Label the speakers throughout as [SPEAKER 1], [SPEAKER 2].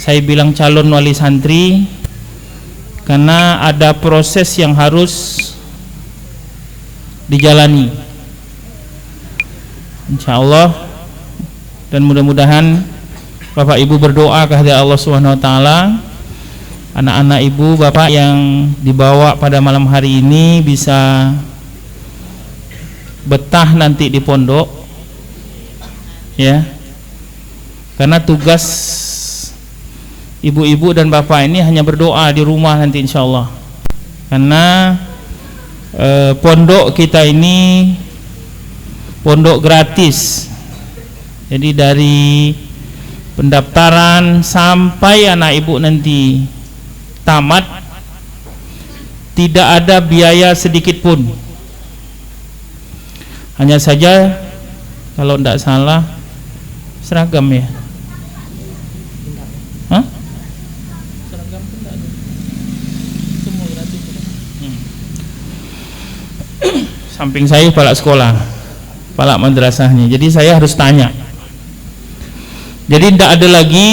[SPEAKER 1] Saya bilang calon wali santri karena ada proses yang harus dijalani, insyaallah, dan mudah-mudahan Bapak Ibu berdoa kepada Allah Subhanahu wa taala, anak-anak ibu bapak yang dibawa pada malam hari ini bisa betah nanti di pondok, ya, karena tugas ibu-ibu dan bapak ini hanya berdoa di rumah nanti insyaallah, karena pondok kita ini pondok gratis. Jadi dari pendaftaran sampai anak ibu nanti tamat tidak ada biaya sedikit pun. Hanya saja kalau tidak salah seragam, ya. Hah? Seragam pun tidak ada. Semua gratis. Samping saya kepala sekolah, kepala madrasahnya. Jadi saya harus tanya. Jadi tidak ada lagi,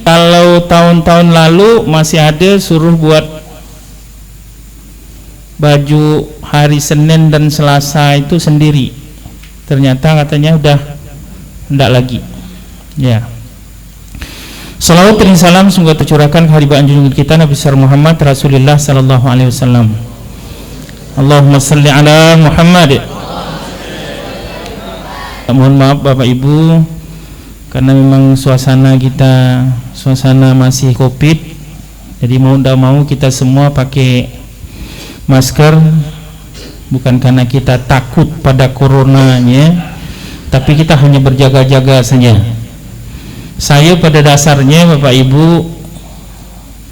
[SPEAKER 1] kalau tahun-tahun lalu masih ada suruh buat baju hari Senin dan Selasa itu sendiri. Ternyata katanya udah tidak lagi. Ya. Salawat dan salam semoga tercurahkan kehadiran junjungan kita Nabi besar Muhammad Rasulullah sallallahu alaihi wasallam. Allahumma salli ala Muhammad. Mohon maaf Bapak Ibu, karena memang suasana kita masih Covid, jadi mau tidak mau kita semua pakai masker, bukan karena kita takut pada coronanya, tapi kita hanya berjaga-jaga saja. Saya pada dasarnya Bapak Ibu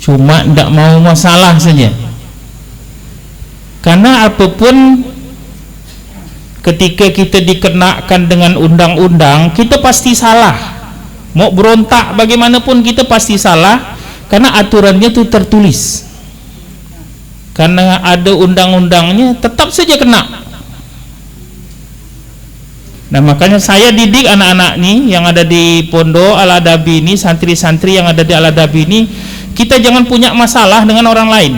[SPEAKER 1] cuma tidak mau masalah saja, karena apapun ketika kita dikenakan dengan undang-undang, kita pasti salah. Mau berontak bagaimanapun kita pasti salah, karena aturannya itu tertulis. Karena ada undang-undangnya, tetap saja kena. Nah, makanya saya didik anak-anak nih yang ada di Pondok Al-Adabi ini, santri-santri yang ada di Al-Adabi ini, kita jangan punya masalah dengan orang lain.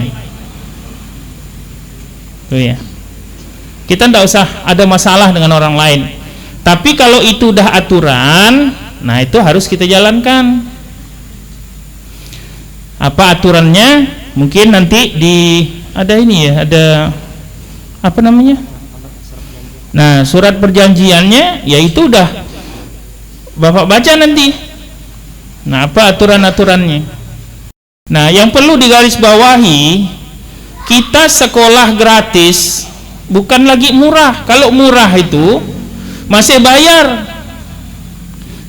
[SPEAKER 1] Tuh ya. Kita tidak usah ada masalah dengan orang lain. Tapi kalau itu udah aturan, nah itu harus kita jalankan. Apa aturannya? Mungkin nanti ada ini ya, ada apa namanya? Nah, surat perjanjiannya, yaitu udah Bapak baca nanti. Nah, apa aturan-aturannya? Nah, yang perlu digarisbawahi, kita sekolah gratis, bukan lagi murah. Kalau murah itu masih bayar.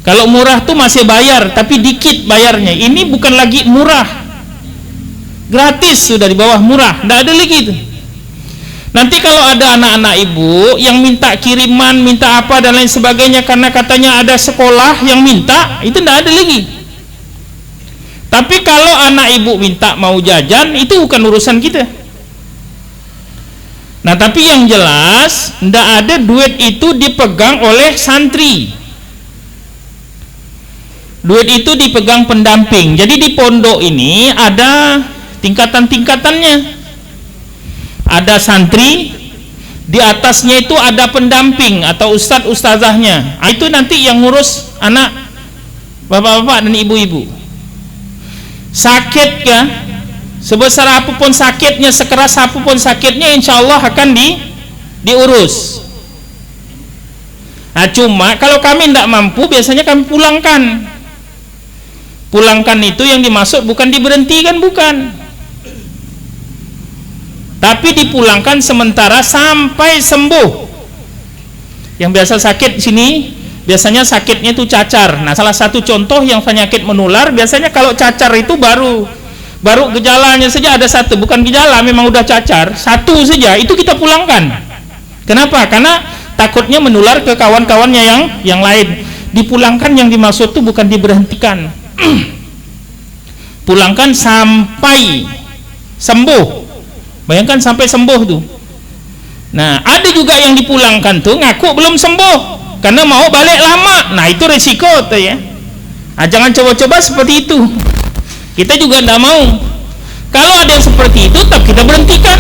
[SPEAKER 1] Kalau murah tuh masih bayar, tapi dikit bayarnya. Ini bukan lagi murah, gratis, sudah di bawah murah, tidak ada lagi itu. Nanti kalau ada anak-anak ibu yang minta kiriman, minta apa dan lain sebagainya, karena katanya ada sekolah yang minta, itu tidak ada lagi. Tapi kalau anak ibu minta mau jajan, itu bukan urusan kita. Nah, tapi yang jelas tidak ada duit itu dipegang oleh santri. Duit itu dipegang pendamping. Jadi di pondok ini ada tingkatan-tingkatannya. Ada santri, di atasnya itu ada pendamping atau ustadz ustazahnya. Itu nanti yang ngurus anak bapak-bapak dan ibu-ibu. Sakit ya, sebesar apapun sakitnya, sekeras apapun sakitnya, insya Allah akan diurus. Nah, cuma kalau kami tidak mampu, biasanya kami pulangkan. Pulangkan itu yang dimaksud bukan diberhentikan, bukan, tapi dipulangkan sementara sampai sembuh. Yang biasa sakit di sini biasanya sakitnya itu cacar. Nah, salah satu contoh yang penyakit menular, biasanya kalau cacar itu baru gejalanya saja ada satu, bukan gejala, memang udah cacar satu saja, itu kita pulangkan. Kenapa? Karena takutnya menular ke kawan-kawannya yang lain. Dipulangkan yang dimaksud itu bukan diberhentikan. Pulangkan sampai sembuh. Bayangkan sampai sembuh tuh. Nah, ada juga yang dipulangkan tuh ngaku belum sembuh karena mau balik lama. Nah, itu resiko tuh ya. Nah, jangan coba-coba seperti itu. Kita juga tidak mau. Kalau ada yang seperti itu, tetap kita berhentikan.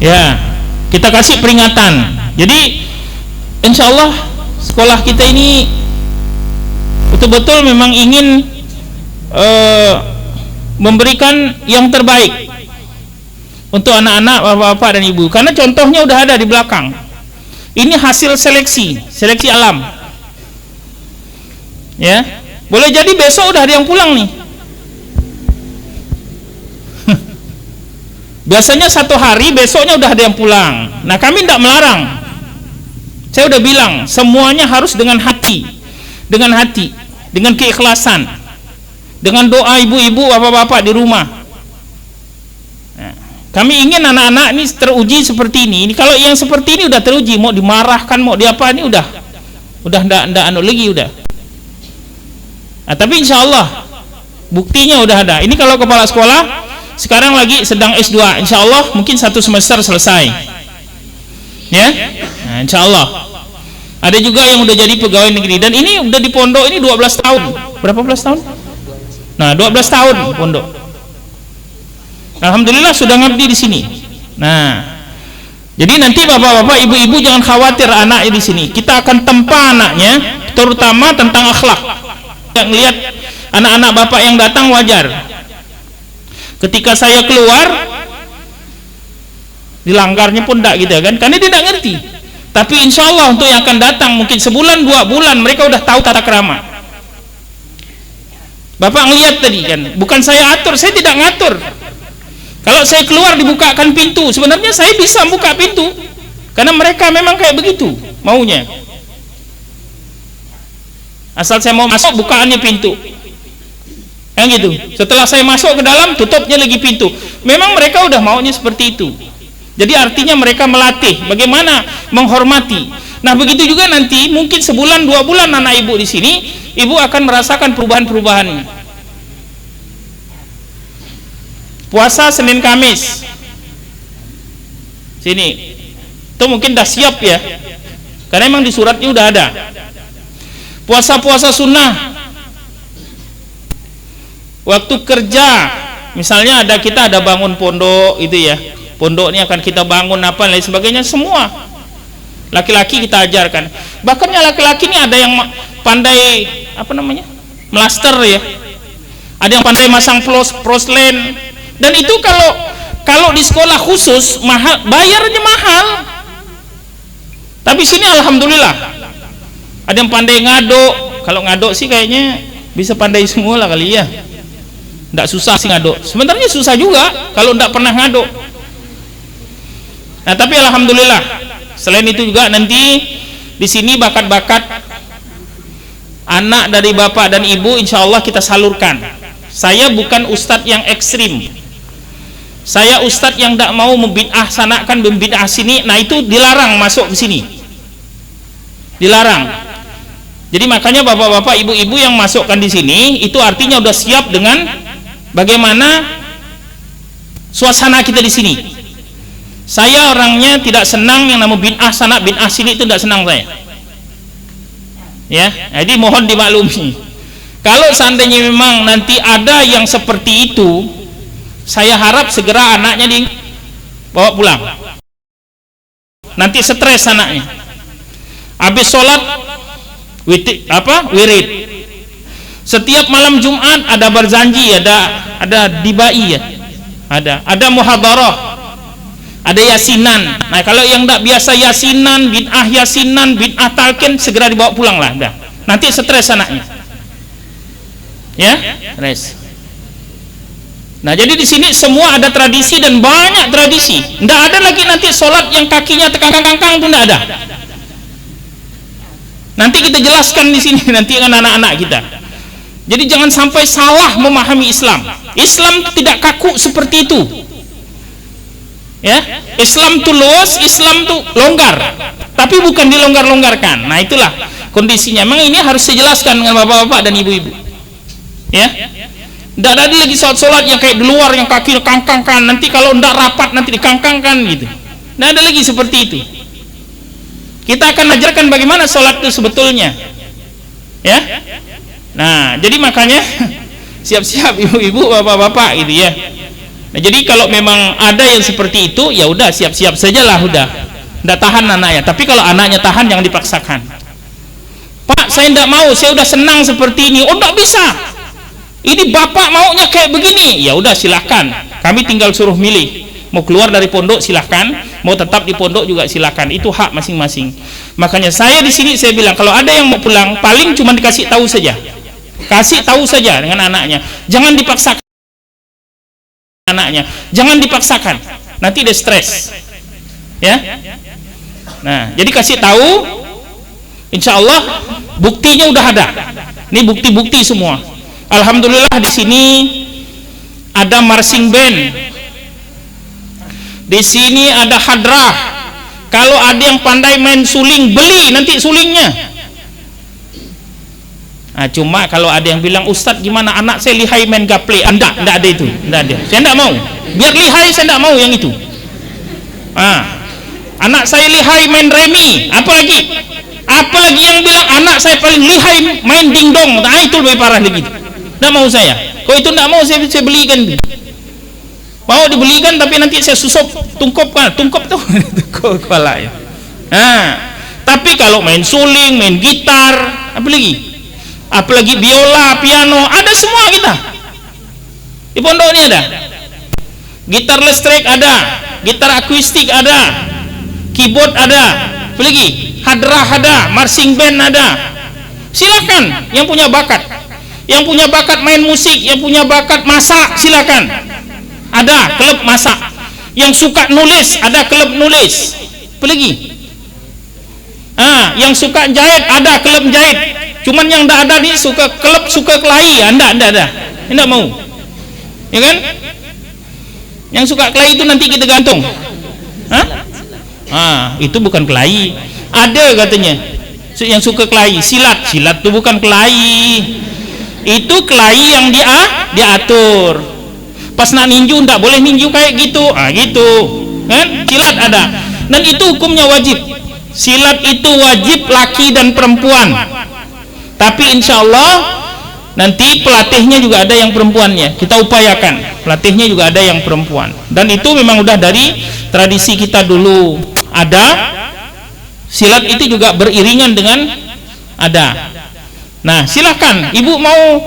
[SPEAKER 1] Ya, kita kasih peringatan. Jadi, insya Allah sekolah kita ini betul-betul memang ingin memberikan yang terbaik untuk anak-anak, bapak-bapak dan ibu. Karena contohnya udah ada di belakang. Ini hasil seleksi alam. Ya, boleh jadi besok udah ada yang pulang nih. Biasanya 1 hari, besoknya udah ada yang pulang. Nah, kami tidak melarang. Saya udah bilang, semuanya harus dengan hati, dengan keikhlasan, dengan doa ibu-ibu, bapak-bapak di rumah. Nah, kami ingin anak-anak ini teruji seperti ini. Ini kalau yang seperti ini udah teruji, mau dimarahkan, mau diapa, ini udah ndak lagi udah. Nah, tapi insya Allah buktinya udah ada. Ini kalau kepala sekolah sekarang lagi sedang S2, insya Allah mungkin 1 semester selesai. Ya, nah, insya Allah. Ada juga yang udah jadi pegawai negeri, dan ini udah di pondok ini 12 tahun. Berapa belas tahun? Nah, 12 tahun pondok. Alhamdulillah sudah ngabdi di sini. Nah, jadi nanti bapak-bapak, ibu-ibu jangan khawatir anaknya di sini. Kita akan tempa anaknya, terutama tentang akhlak. Yang lihat anak-anak bapak yang datang wajar. Ketika saya keluar, dilanggarnya pun tidak gitu kan, karena dia tidak ngerti. Tapi insya Allah untuk yang akan datang mungkin sebulan 2 bulan mereka udah tahu tata krama. Bapak ngelihat tadi kan, bukan saya atur, saya tidak ngatur. Kalau saya keluar dibukakan pintu, sebenarnya saya bisa buka pintu, karena mereka memang kayak begitu maunya. Asal saya mau masuk, bukaannya pintu. Yang gitu. Setelah saya masuk ke dalam, tutupnya lagi pintu. Memang mereka udah maunya seperti itu. Jadi artinya mereka melatih bagaimana menghormati. Nah, begitu juga nanti mungkin sebulan 2 bulan anak ibu di sini, ibu akan merasakan perubahan-perubahan ini. Puasa Senin Kamis. Sini. Itu mungkin dah siap ya. Karena memang di suratnya udah ada. Puasa-puasa sunnah. Waktu kerja, misalnya kita ada bangun pondok itu ya. Pondok ini akan kita bangun apa dan lain sebagainya, semua laki-laki kita ajarkan. Bahkan laki-laki ini ada yang pandai apa namanya? Melaster ya. Ada yang pandai masang proslen. Dan itu kalau di sekolah khusus mahal, bayarnya mahal. Tapi sini alhamdulillah. Ada yang pandai ngaduk. Kalau ngaduk sih kayaknya bisa pandai semua lah kali ya. Tidak susah sih ngaduk. Sebenarnya susah juga kalau tidak pernah ngaduk. Nah, tapi alhamdulillah. Selain itu juga nanti di sini bakat-bakat anak dari bapak dan ibu insya Allah kita salurkan. Saya bukan ustadz yang ekstrim. Saya ustadz yang tidak mau membid'ah sanakan, membid'ah sini. Nah, itu dilarang masuk ke sini. Dilarang. Jadi makanya bapak-bapak, ibu-ibu yang masukkan di sini itu artinya udah siap dengan bagaimana suasana kita di sini. Saya orangnya tidak senang yang namanya bid'ah sana bid'ah sini, itu tidak senang saya. Ya, jadi mohon dimaklumi. Kalau seandainya memang nanti ada yang seperti itu, saya harap segera anaknya dibawa pulang. Nanti stres anaknya. Habis sholat wirid. Setiap malam Jumat ada berjanji, ada dibai ya. Ada muhadarah. Ada yasinan. Nah, kalau yang tidak biasa yasinan, bid'ah talqin, segera dibawa pulang lah dah. Nanti stres anaknya. Ya, stres. Nah, jadi di sini semua ada tradisi dan banyak tradisi. Tidak ada lagi nanti sholat yang kakinya tekang-kangkang itu tidak ada. Nanti kita jelaskan di sini nanti dengan anak-anak kita. Jadi jangan sampai salah memahami Islam. Islam tidak kaku seperti itu. Ya, Islam itu luas, Islam itu longgar. Tapi bukan dilonggar-longgarkan. Nah, itulah kondisinya. Memang ini harus dijelaskan dengan bapak-bapak dan ibu-ibu. Ya. Tidak ada lagi sholat yang kayak di luar yang kaki kangkangkan, nanti kalau tidak rapat nanti dikangkangkan gitu. Tidak ada lagi seperti itu. Kita akan ajarkan bagaimana sholat itu sebetulnya, ya. Nah, jadi makanya siap-siap ibu-ibu, bapak-bapak gitu ya. Nah, jadi kalau memang ada yang seperti itu, ya udah siap-siap sajalah, udah. Nggak tahan anaknya. Tapi kalau anaknya tahan, jangan dipaksakan. Pak, saya tidak mau, saya udah senang seperti ini. Oh, nggak bisa. Ini bapak maunya kayak begini. Ya udah, silahkan. Kami tinggal suruh milih. Mau keluar dari pondok silahkan, mau tetap di pondok juga silahkan. Itu hak masing-masing. Makanya saya di sini saya bilang, kalau ada yang mau pulang, paling cuma dikasih tahu saja. Kasih tahu saja dengan anaknya. Jangan dipaksakan anaknya. Jangan dipaksakan. Nanti dia stres. Ya. Nah, jadi kasih tahu. Insya Allah buktinya udah ada. Ini bukti-bukti semua. Alhamdulillah di sini ada marching band. Di sini ada hadrah. Kalau ada yang pandai main suling, beli nanti sulingnya. Nah, cuma kalau ada yang bilang, Ustadz gimana anak saya lihai main gaple? Enggak ada itu. Enggak ada. Saya enggak mau. Biar lihai saya enggak mau yang itu. Anak saya lihai main remi, apalagi yang bilang anak saya paling lihai main dingdong. Nah, itu lebih parah lagi. Enggak mau saya. Kalau itu enggak mau saya belikan. Mau dibelikan tapi nanti saya susup tungkop tuh kepala ya. Tapi kalau main suling, main gitar, apalagi biola, piano, ada semua kita. Di pondok ini ada. Gitar listrik ada, gitar akustik ada, keyboard ada, apalagi hadrah ada, marching band ada. Silakan yang punya bakat. Yang punya bakat main musik, yang punya bakat masak, silakan. Ada klub masak. Yang suka nulis, ada klub nulis. Apalagi? Yang suka jahit, ada klub jahit. Cuman yang tidak ada nih klub suka kelahi, anda ada. Tidak mau. Ya kan? Yang suka kelahi itu nanti kita gantung. Itu bukan kelahi. Ada katanya yang suka kelahi, silat itu bukan kelahi. Itu kelahi yang diatur. Pas nak ninju tidak boleh ninju kayak gitu. Gitu kan? Silat ada, dan itu hukumnya wajib. Silat itu wajib laki dan perempuan. Tapi insya Allah nanti pelatihnya juga ada yang perempuannya. Kita upayakan pelatihnya juga ada yang perempuan. Dan itu memang udah dari tradisi kita dulu ada. Silat itu juga beriringan dengan ada. Nah, silakan ibu mau,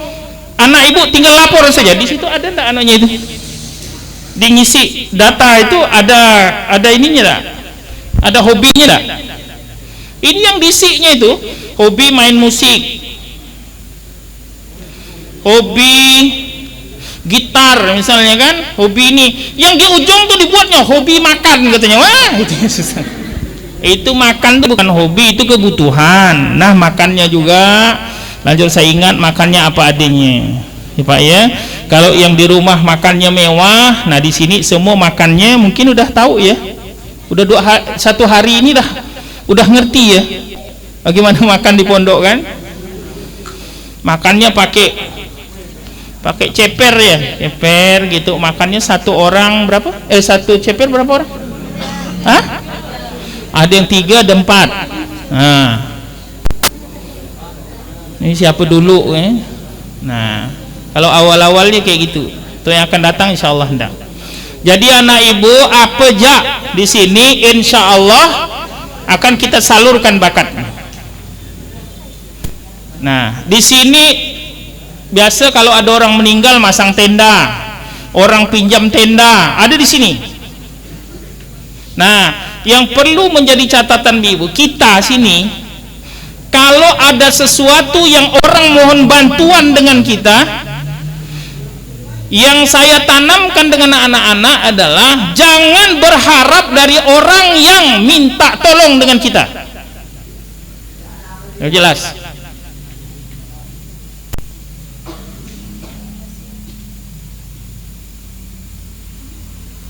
[SPEAKER 1] anak ibu tinggal lapor saja. Di situ ada enggak anaknya itu? Di ngisi data itu ada ininya enggak? Ada hobinya enggak? Ini yang disinya itu hobi main musik, hobi gitar misalnya kan, hobi ini. Yang di ujung tuh dibuatnya hobi makan katanya. Wah, itu susah. Itu makan tuh bukan hobi, itu kebutuhan. Nah, makannya juga lanjut, saya ingat makannya apa adanya ya Pak ya. Kalau yang di rumah makannya mewah, nah di sini semua makannya mungkin udah tahu ya, udah satu hari ini udah ngerti ya bagaimana makan di pondok kan. Makannya pakai ceper ya, ceper gitu. Makannya satu orang berapa? Satu ceper berapa orang? Ada yang 3, ada 4. Ini siapa dulu Nah, kalau awal-awalnya kayak gitu, tuh yang akan datang insya Allah enggak. Jadi anak ibu apa jak di sini insya Allah akan kita salurkan bakatnya. Nah, di sini biasa kalau ada orang meninggal masang tenda, orang pinjam tenda, ada di sini. Nah, yang perlu menjadi catatan ibu kita sini, kalau ada sesuatu yang orang mohon bantuan dengan kita, yang saya tanamkan dengan anak-anak adalah jangan berharap dari orang yang minta tolong dengan kita. Ya, jelas.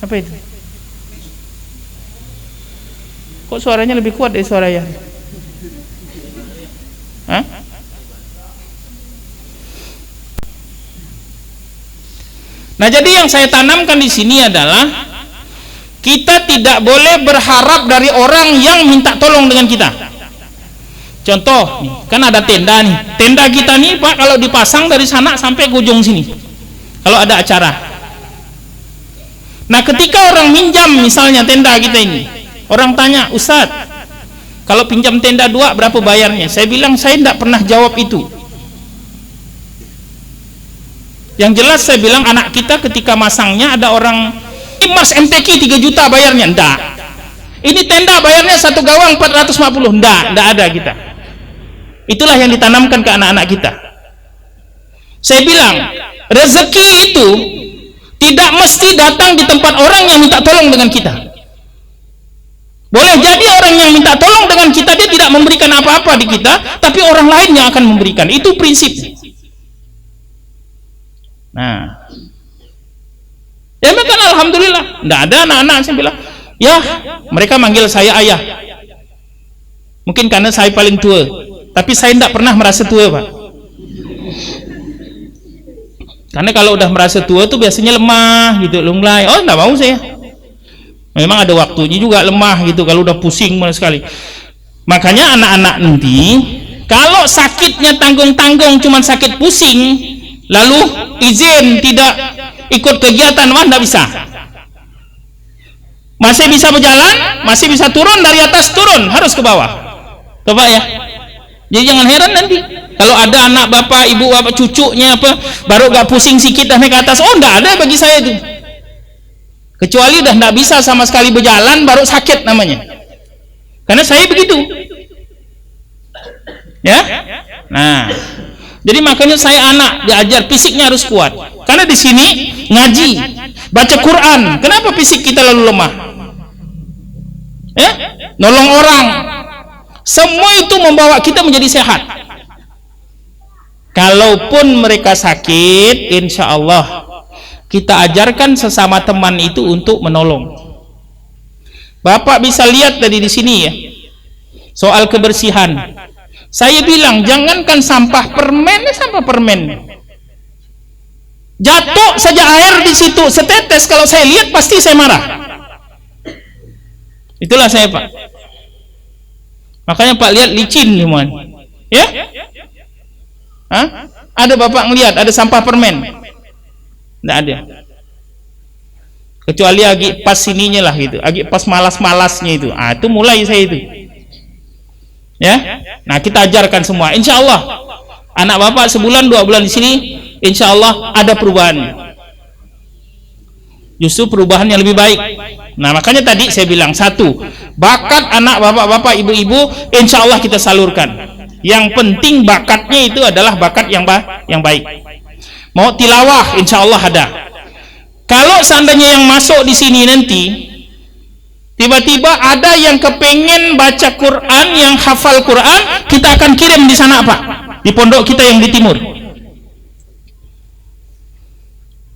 [SPEAKER 1] Apa itu? Kok suaranya lebih kuat dari suara yang? Nah, jadi yang saya tanamkan di sini adalah kita tidak boleh berharap dari orang yang minta tolong dengan kita. Contoh, kan ada tenda nih. Tenda kita nih Pak, kalau dipasang dari sana sampai ke ujung sini. Kalau ada acara. Nah, ketika orang minjam misalnya tenda kita ini, orang tanya, Ustadz, kalau pinjam tenda 2 berapa bayarnya? Saya bilang saya tidak pernah jawab itu. Yang jelas saya bilang anak kita ketika masangnya ada orang Mas MTQ 3 juta bayarnya, enggak. Ini tenda bayarnya 1 gawang 450, enggak ada kita. Itulah yang ditanamkan ke anak-anak kita. Saya bilang rezeki itu tidak mesti datang di tempat orang yang minta tolong dengan kita. Boleh jadi orang yang minta tolong dengan kita dia tidak memberikan apa-apa di kita, tapi orang lain yang akan memberikan. Itu prinsip. Nah, ya kan alhamdulillah, tidak ada anak-anak saya bilang, ya mereka manggil saya ayah. Mungkin karena saya paling tua, tapi saya tidak pernah merasa tua Pak. Karena kalau udah merasa tua tuh biasanya lemah gitu, lunglai. Oh, tidak mau saya. Memang ada waktunya juga lemah gitu, kalau udah pusing sekali. Makanya anak-anak nanti, kalau sakitnya tanggung-tanggung cuma sakit pusing, lalu izin tidak ikut kegiatan, wah tidak bisa. Masih bisa berjalan, masih bisa turun dari atas, turun harus ke bawah. Coba ya. Jadi jangan heran nanti kalau ada anak bapak, ibu bapak, cucunya apa baru gak pusing sikit dah naik ke atas. Oh, enggak ada bagi saya itu. Kecuali udah enggak bisa sama sekali berjalan baru sakit namanya. Karena saya begitu. Ya? Nah, jadi makanya saya anak diajar fisiknya harus kuat. Karena di sini ngaji, baca Quran. Kenapa fisik kita lalu lemah? Ya? Nolong orang. Semua itu membawa kita menjadi sehat. Kalaupun mereka sakit, insya Allah kita ajarkan sesama teman itu untuk menolong. Bapak bisa lihat tadi di sini ya, soal kebersihan. Saya bilang jangankan sampah permen, jatuh saja air di situ setetes, kalau saya lihat pasti saya marah. Itulah saya Pak. Makanya Pak lihat licin teman, ya? Hah? Ada Bapak ngelihat ada sampah permen? Tidak ada. Kecuali agi pas sininya lah gitu, agi pas malas-malasnya itu. Ah, itu mulai saya itu. Ya? Nah, kita ajarkan semua. Insya Allah anak Bapak sebulan 2 bulan di sini, insya Allah ada perubahan. Justru perubahan yang lebih baik. Nah, makanya tadi saya bilang, 1, bakat anak bapak-bapak, ibu-ibu, insya Allah kita salurkan. Yang penting bakatnya itu adalah bakat yang baik. Mau tilawah, insya Allah ada. Kalau seandainya yang masuk di sini nanti, tiba-tiba ada yang kepengen baca Quran, yang hafal Quran, kita akan kirim di sana Pak, di pondok kita yang di timur.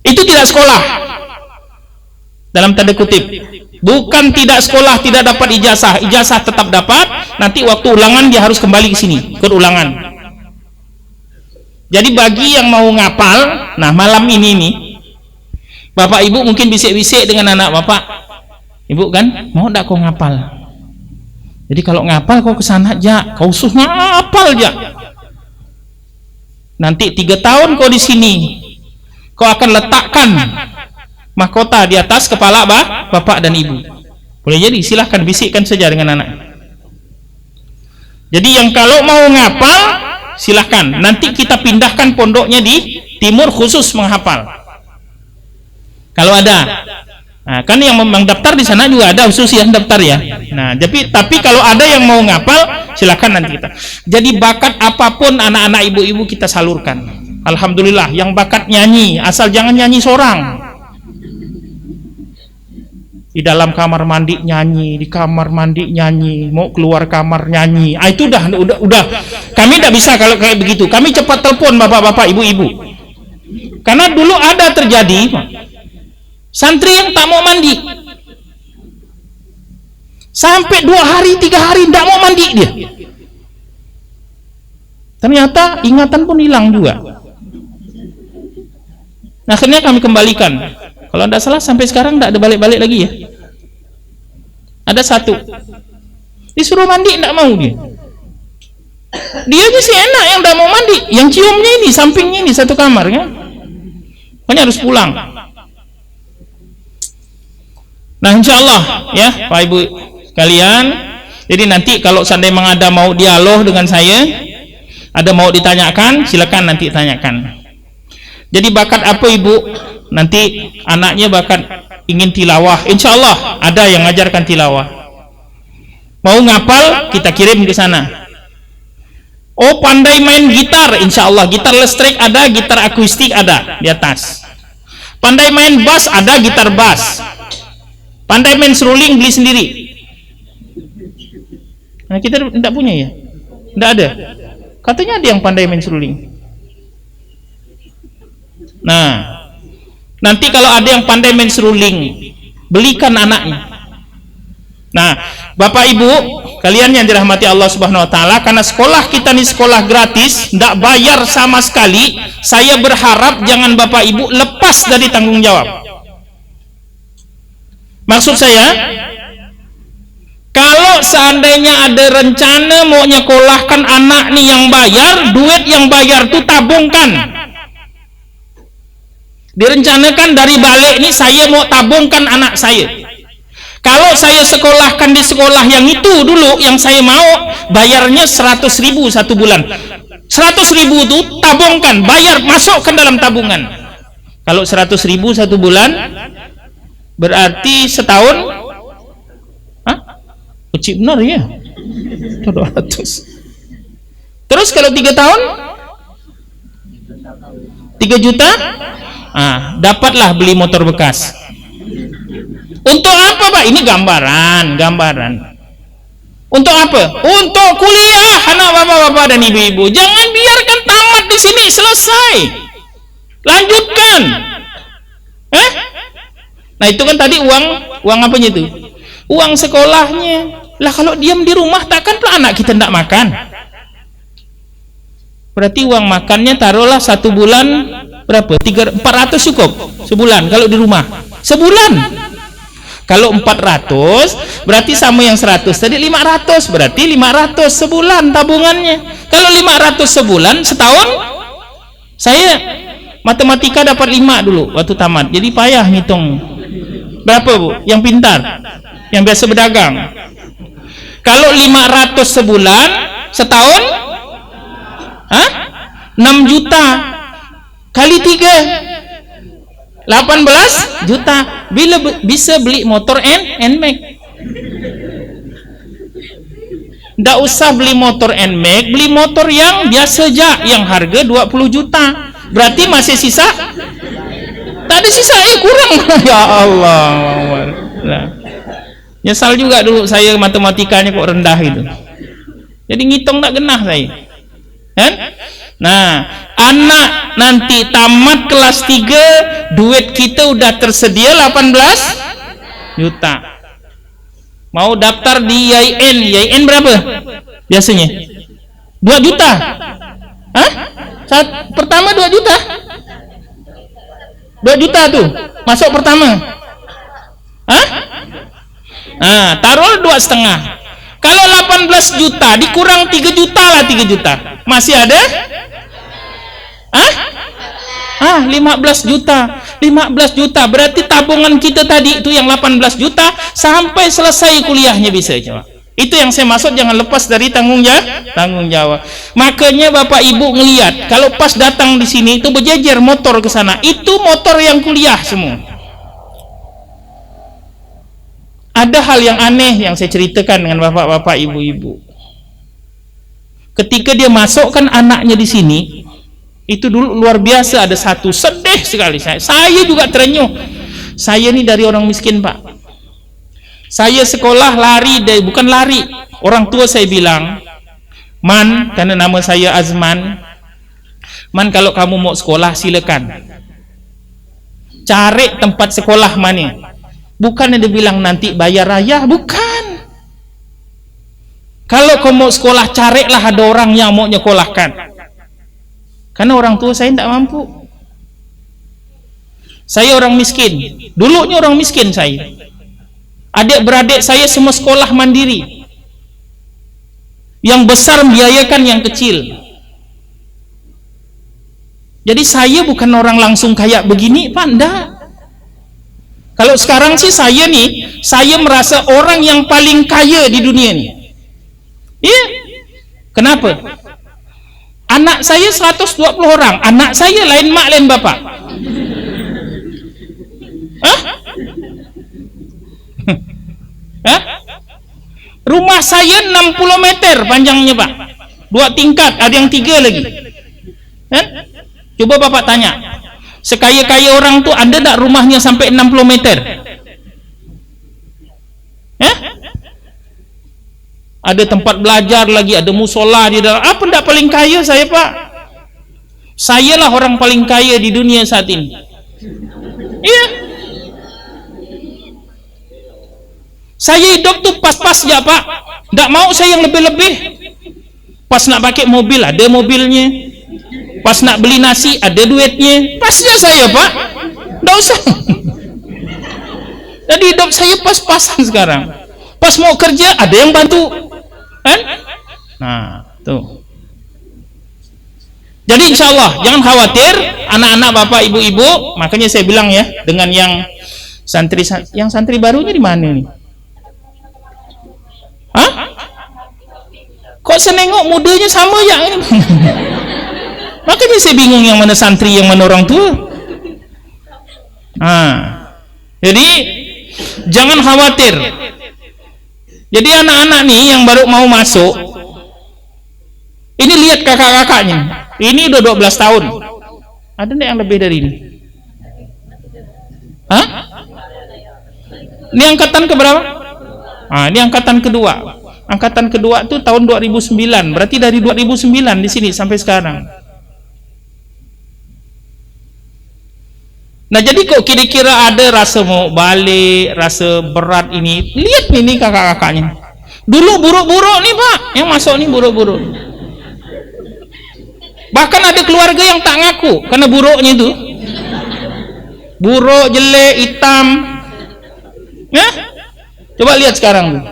[SPEAKER 1] Itu tidak sekolah, dalam tanda kutip, bukan tidak sekolah, tidak dapat ijazah. Ijazah tetap dapat, nanti waktu ulangan dia harus kembali ke sini, ikut ulangan. Jadi bagi yang mau ngapal, nah malam ini nih, Bapak Ibu mungkin bisik-bisik dengan anak Bapak, Ibu kan, mau ndak kau ngapal? Jadi kalau ngapal kau kesana aja, kau usus ngapal aja. Nanti 3 tahun kau di sini, kau akan letakkan mahkota di atas kepala bapak dan ibu. Boleh jadi, silahkan bisikkan saja dengan anak. Jadi yang kalau mau ngapal silahkan, nanti kita pindahkan pondoknya di timur khusus menghafal kalau ada. Nah, kan yang mendaftar di sana juga ada khusus yang daftar ya. Nah, tapi kalau ada yang mau ngapal silahkan nanti kita. Jadi bakat apapun anak-anak ibu-ibu kita salurkan. Alhamdulillah, yang bakat nyanyi, asal jangan nyanyi seorang. Di dalam kamar mandi nyanyi, di kamar mandi nyanyi, mau keluar kamar nyanyi. Ah, itu udah. Kami tidak bisa kalau kayak begitu. Kami cepat telepon bapak-bapak, ibu-ibu. Karena dulu ada terjadi santri yang tak mau mandi. Sampai 2 hari, 3 hari tidak mau mandi dia. Ternyata ingatan pun hilang juga. Nah, akhirnya kami kembalikan. Kalau tidak salah sampai sekarang tidak ada balik-balik lagi ya. Ada satu disuruh mandi tidak mau dia. Dia aja sih enak yang tidak mau mandi, yang ciumnya ini sampingnya ini satu kamar kan, makanya harus pulang. Nah insyaallah ya Pak Ibu sekalian, jadi nanti kalau seandainya memang ada mau dialog dengan saya, ada mau ditanyakan, silakan nanti tanyakan. Jadi bakat apa Ibu? Nanti anaknya bakat ingin tilawah, insyaallah ada yang ngajarkan tilawah. Mau ngapal, kita kirim ke sana. Oh pandai main gitar, insyaallah gitar listrik ada, gitar akustik ada di atas. Pandai main bass ada, gitar bass. Pandai main seruling beli sendiri. Nah kita tidak punya ya, tidak ada. Katanya ada yang pandai main seruling. Nah nanti kalau ada yang pandai main seruling, belikan anaknya. Nah Bapak Ibu kalian yang dirahmati Allah Subhanahu Wa Taala, karena sekolah kita ini sekolah gratis, tidak bayar sama sekali. Saya berharap jangan Bapak Ibu lepas dari tanggung jawab. Maksud saya, kalau seandainya ada rencana mau nyekolahkan anak nih yang bayar, duit yang bayar tuh tabungkan. Direncanakan dari balik ini saya mau tabungkan anak saya. Kalau saya sekolahkan di sekolah yang itu dulu, yang saya mau, bayarnya 100.000 satu bulan. 100.000 itu tabungkan, bayar, masukkan dalam tabungan. Kalau 100.000 satu bulan, berarti setahun, ucip benar ya, 200. Terus kalau 3 tahun, 3 juta, dapatlah beli motor bekas. Untuk apa Pak? Ini gambaran. Untuk apa? Untuk kuliah anak bapak-bapak dan ibu-ibu. Jangan biarkan tamat di sini, selesai. Lanjutkan. Nah itu kan tadi uang apanya itu? Uang sekolahnya. Lah kalau diam di rumah takkan pula anak kita tidak makan. Berarti uang makannya taruhlah satu bulan berapa? 400 cukup sebulan kalau di rumah. Sebulan. Kalau 400 berarti sama yang 100 tadi 500, berarti 500 sebulan tabungannya. Kalau 500 sebulan setahun, saya matematika dapat 5 dulu waktu tamat, jadi payah ngitung. Berapa Bu? Yang pintar, yang biasa berdagang. Kalau 500 sebulan, setahun 6 juta kali 3 18 juta. Bila bisa beli motor NMAX. Tidak usah beli motor NMAX, beli motor yang biasa aja, yang harga 20 juta. Berarti masih sisa? Tak ada sisa, kurang. Ya Allah. Nah, nyesal juga dulu saya matematikanya kok rendah itu. Jadi ngitung tak genah saya. Kan? Nah, anak nanti tamat kelas 3, duit kita udah tersedia 18 juta. Mau daftar di YIN berapa? Biasanya 2 juta. Saat pertama 2 juta. 2 juta tuh masuk pertama. Taruh 2,5. Kalau 18 juta dikurang 3 juta lah, 3 juta. Masih ada? 15 juta. 15 juta berarti tabungan kita tadi itu yang 18 juta sampai selesai kuliahnya bisa coba. Itu yang saya maksud, jangan lepas dari tanggung jawab. Makanya Bapak Ibu ngelihat kalau pas datang di sini itu berjejer motor ke sana, itu motor yang kuliah semua. Ada hal yang aneh yang saya ceritakan dengan bapak-bapak, ibu-ibu. Ketika dia masukkan anaknya di sini, itu dulu luar biasa, ada satu sedih sekali. Saya juga terenyuh. Saya ini dari orang miskin Pak. Saya sekolah bukan lari. Orang tua saya bilang, Man, karena nama saya Azman, Man kalau kamu mau sekolah silakan. Cari tempat sekolah mana. Bukan dia bilang nanti bayar raya, bukan. Kalau kamu mau sekolah carilah ada orang yang mau nyekolahkan. Karena orang tua saya tidak mampu. Saya orang miskin. Dulunya orang miskin saya. Adik-beradik saya semua sekolah mandiri. Yang besar membiayakan yang kecil. Jadi saya bukan orang langsung kayak begini, Pak, enggak. Kalau sekarang sih saya merasa orang yang paling kaya di dunia nih. Iya. Kenapa? Anak saya 120 orang. Anak saya lain mak lain bapak. Hah? Hah? Rumah saya 60 meter panjangnya, Pak. 2 tingkat, ada yang 3 lagi. Hah? Coba Bapak tanya, sekaya-kaya orang tuh ada tak rumahnya sampai 60 meter? Hah? Ada tempat belajar lagi, ada musola di dalam. Apa ndak paling kaya saya, Pak? Saya lah orang paling kaya di dunia saat ini. Iya. Saya hidup tuh pas-pas ya, Pak. Ndak mau saya yang lebih-lebih. Pas nak pakai mobil ada mobilnya. Pas nak beli nasi ada duitnya. Pasnya saya, Pak. Ndak usah. Jadi hidup saya pas-pasan sekarang. Pas mau kerja ada yang bantu. Kan? Nah, tuh. Jadi insya Allah jangan khawatir anak-anak bapak ibu-ibu. Makanya saya bilang ya, dengan yang santri barunya di mana nih? Hah? Kok senengok mudanya sama ya? Makanya saya bingung yang mana santri yang mana orang tua. Nah, jadi jangan khawatir. Jadi anak-anak nih yang baru mau masuk, ini lihat kakak-kakaknya. Ini udah 12 tahun. Ada enggak yang lebih dari ini? Hah? Ini angkatan keberapa? Ah, ini angkatan kedua. Angkatan kedua tuh tahun 2009. Berarti dari 2009 di sini sampai sekarang. Nah, jadi kok kira-kira ada rasa mau balik, rasa berat ini. Lihat nih kakak-kakaknya. Dulu buruk-buruk nih, Pak. Yang masuk nih buruk-buruk. Bahkan ada keluarga yang tak ngaku karena buruknya itu. Buruk, jelek, hitam. Ya? Coba lihat sekarang tuh.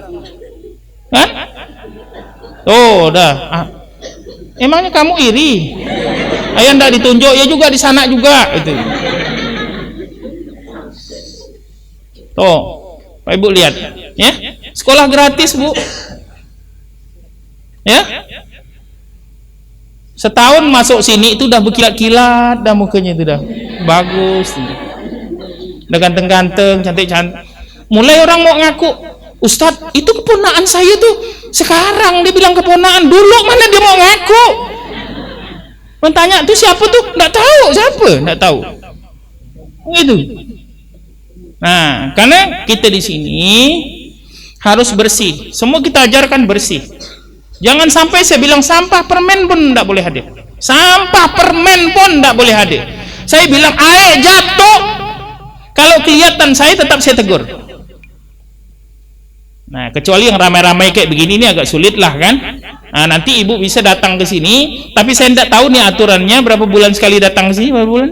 [SPEAKER 1] Kan? Oh, dah. Emangnya kamu iri? Ayah ndak ditunjuk, ya juga di sana juga itu. Tuh, Pak Ibu lihat, ya. Sekolah gratis, Bu. Ya. Setahun masuk sini itu udah berkilat-kilat dah mukanya itu dah. Bagus. Udah ganteng-ganteng, cantik-cantik. Mulai orang mau ngaku, Ustadz, itu keponaan saya tuh. Sekarang dia bilang keponaan, dulu mana dia mau ngaku? Mentanya tuh siapa tuh? Nggak tahu siapa, nggak tahu. Gitu. Nah, karena kita di sini harus bersih. Semua kita ajarkan bersih. Jangan sampai saya bilang sampah permen pun tidak boleh hadir. Sampah permen pun tidak boleh hadir. Saya bilang air jatuh, kalau kelihatan saya tetap saya tegur. Nah, kecuali yang ramai-ramai kayak begini ini agak sulit lah kan. Nah, nanti ibu bisa datang ke sini, tapi saya tidak tahu nih aturannya berapa bulan sekali datang ke sini, berapa bulan?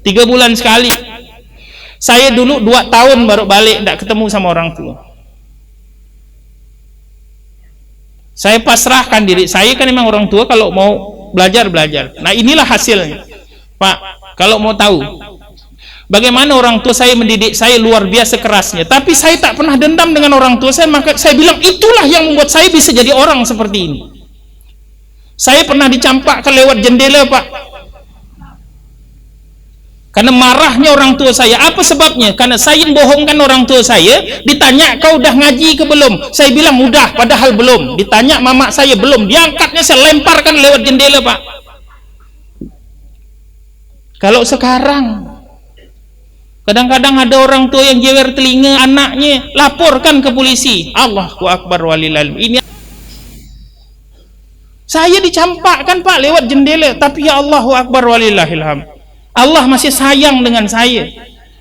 [SPEAKER 1] 3 bulan sekali. Saya dulu 2 tahun baru balik, tidak ketemu sama orang tua. Saya pasrahkan diri. Saya kan memang orang tua, kalau mau belajar. Nah, inilah hasilnya. Pak, kalau mau tahu bagaimana orang tua saya mendidik saya luar biasa kerasnya, tapi saya tak pernah dendam dengan orang tua saya, maka saya bilang itulah yang membuat saya bisa jadi orang seperti ini. Saya pernah dicampakkan lewat jendela, Pak. Karena marahnya orang tua saya. Apa sebabnya? Karena saya bohongkan orang tua saya. Ditanya, kau udah ngaji ke belum? Saya bilang udah, padahal belum. Ditanya mama saya, belum. Diangkatnya saya lemparkan lewat jendela, Pak. Kalau sekarang kadang-kadang ada orang tua yang jewer telinga anaknya, laporkan ke polisi. Allahu Akbar walillahil. Ini saya dicampakkan, Pak, lewat jendela, tapi ya Allahu Akbar walillahil hamd. Allah masih sayang dengan saya.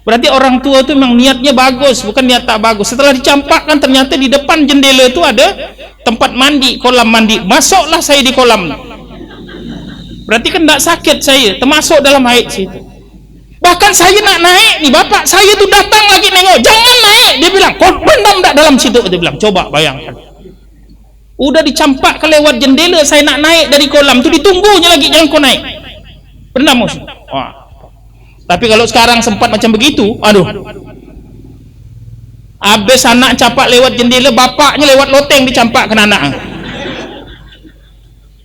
[SPEAKER 1] Berarti orang tua itu memang niatnya bagus, bukan niat tak bagus. Setelah dicampakkan, ternyata di depan jendela itu ada tempat mandi, kolam mandi. Masuklah saya di kolam. Berarti kan tidak sakit saya, termasuk dalam haid situ. Bahkan saya nak naik nih, bapak saya tuh datang lagi nengok, jangan naik, dia bilang, kau berenang tak dalam situ, dia bilang. Coba bayangkan, udah dicampak ke lewat jendela, saya nak naik dari kolam tuh ditunggunya lagi, jangan kau naik, berenang mus. Wah. Tapi kalau sekarang sempat macam begitu, aduh, habis anak campak lewat jendela, bapaknya lewat loteng dicampak ke anak.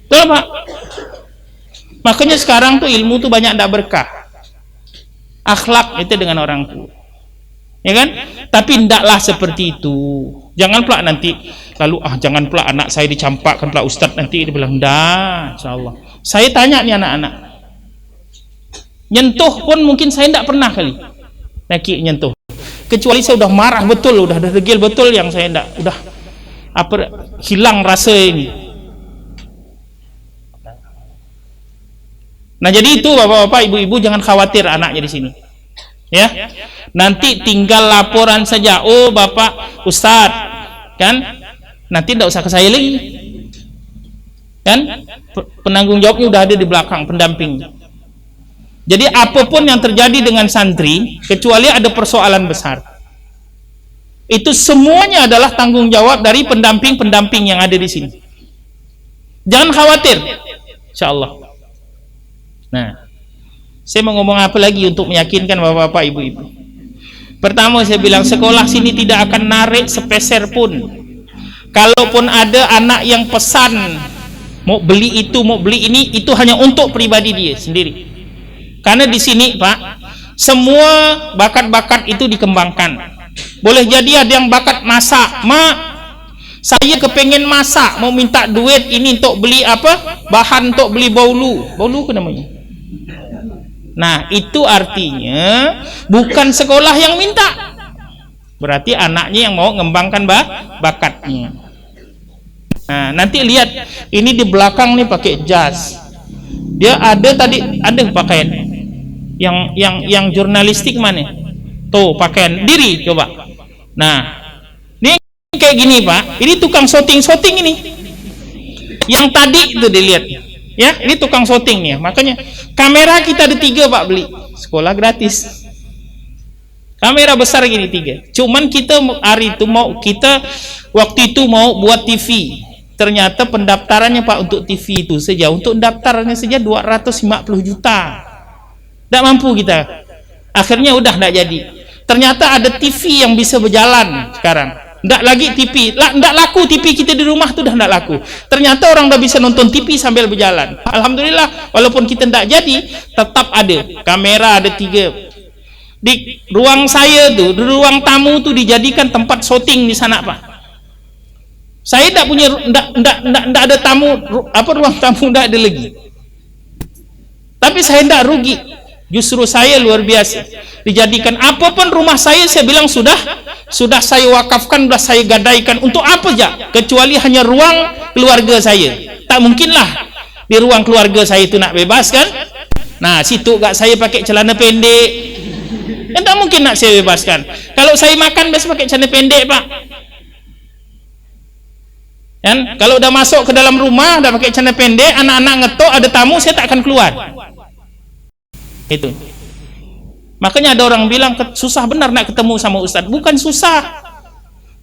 [SPEAKER 1] Betul Pak? Makanya sekarang tuh ilmu tuh banyak tidak berkah, akhlak itu dengan orang tua, ya kan? Tapi tidaklah seperti itu. Jangan pula nanti lalu jangan pula anak saya dicampakkan pula Ustadz, nanti dia bilang dah, insyaallah. Saya tanya nih anak-anak, nyentuh pun mungkin saya tidak pernah kali laki nyentuh, kecuali saya udah marah betul, udah degil betul, yang saya tidak, udah hilang rasa ini. Nah jadi itu bapak-bapak, ibu-ibu jangan khawatir anaknya di sini, ya. Nanti tinggal laporan saja, oh bapak Ustadz, kan? Nanti tidak usah ke saya lagi, kan? Penanggung jawabnya udah ada di belakang, pendamping. Jadi apapun yang terjadi dengan santri, kecuali ada persoalan besar, itu semuanya adalah tanggung jawab dari pendamping-pendamping yang ada di sini. Jangan khawatir, insyaallah. Nah, saya mau ngomong apa lagi untuk meyakinkan bapak-bapak, ibu-ibu. Pertama saya bilang, sekolah sini tidak akan narik sepeser pun. Kalaupun ada anak yang pesan mau beli itu, mau beli ini, itu hanya untuk pribadi dia sendiri. Karena di sini Pak, semua bakat-bakat itu dikembangkan. Boleh jadi ada yang bakat masak, mak, saya kepengen masak, mau minta duit ini untuk beli apa, bahan untuk beli baulu ke namanya. Nah itu artinya bukan sekolah yang minta, berarti anaknya yang mau mengembangkan bakatnya. Nah nanti lihat ini di belakang nih pakai jas, dia ada tadi ada pakaian yang jurnalistik mana tuh, pakaian diri coba. Nah ini kayak gini Pak, ini tukang syuting ini, yang tadi itu dilihat ya, ini tukang syuting nih. Makanya kamera kita ada 3 Pak, beli sekolah gratis, kamera besar gini 3. Cuman kita hari itu waktu itu mau buat TV, ternyata pendaftarannya Pak untuk TV itu saja, untuk daftarnya saja 250 juta, tidak mampu kita. Akhirnya udah tidak jadi. Ternyata ada TV yang bisa berjalan sekarang. Nggak lagi TV, nggak laku TV kita di rumah tuh, udah nggak laku. Ternyata orang udah bisa nonton TV sambil berjalan. Alhamdulillah, walaupun kita nggak jadi, tetap ada kamera, ada 3 di ruang saya tuh, di ruang tamu tuh dijadikan tempat syuting di sana Pak. Saya nggak punya, nggak ada tamu, ruang tamu nggak ada lagi. Tapi saya nggak rugi, justru saya luar biasa. Dijadikan apapun rumah saya bilang sudah saya wakafkan, sudah saya gadaikan untuk apa aja, kecuali hanya ruang keluarga saya. Tak mungkinlah di ruang keluarga saya itu nak bebas kan. Nah situ gak saya pakai celana pendek, kan tak mungkin nak saya bebaskan. Kalau saya makan biasa pakai celana pendek Pak, kan? Kalau udah masuk ke dalam rumah udah pakai celana pendek, anak-anak ngetok, ada tamu, saya tak akan keluar. Itu makanya ada orang bilang susah benar nak ketemu sama Ustadz. Bukan susah,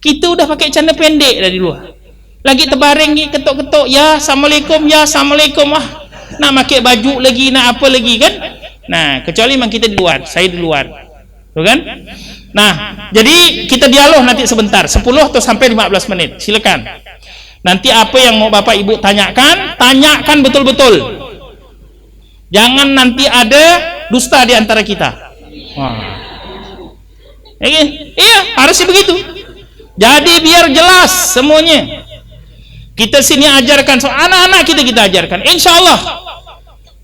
[SPEAKER 1] kita udah pakai celana pendek dari luar, lagi terbaring ni ketok-ketok, ya assalamualaikum, ya assalamualaikum, nak pakai baju lagi, nak apa lagi kan. Nah kecuali memang kita di luar, saya di luar tuh kan. Nah jadi kita dialog nanti sebentar, 10 atau sampai 15 menit, silakan. Nanti apa yang mau bapak ibu tanyakan betul-betul, jangan nanti ada dusta di antara kita. Wah. Iya, harusnya begitu. Jadi biar jelas semuanya. Kita sini ajarkan, so anak-anak kita ajarkan. Insya Allah,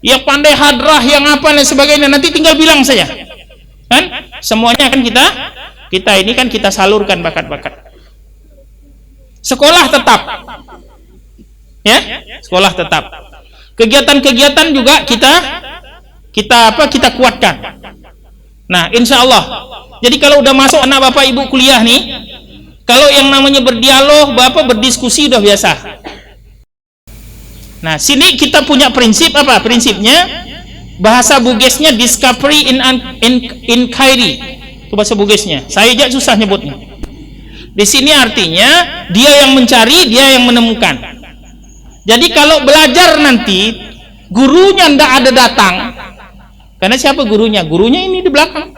[SPEAKER 1] yang pandai hadrah, yang apa dan sebagainya, nanti tinggal bilang saja. Kan? Semuanya kan kita ini kan kita salurkan bakat-bakat. Sekolah tetap, ya, sekolah tetap. Kegiatan-kegiatan juga kita kuatkan. Nah insya Allah, jadi kalau udah masuk anak bapak ibu kuliah nih, kalau yang namanya berdialog, bapak berdiskusi udah biasa. Nah sini kita punya prinsip apa? Prinsipnya Bahasa Bugisnya discovery in inquiry. Itu bahasa Bugisnya. Saya aja susah nyebutnya. Di sini artinya dia yang mencari, dia yang menemukan. Jadi kalau belajar nanti gurunya ndak ada datang. Karena siapa gurunya? Gurunya ini di belakang.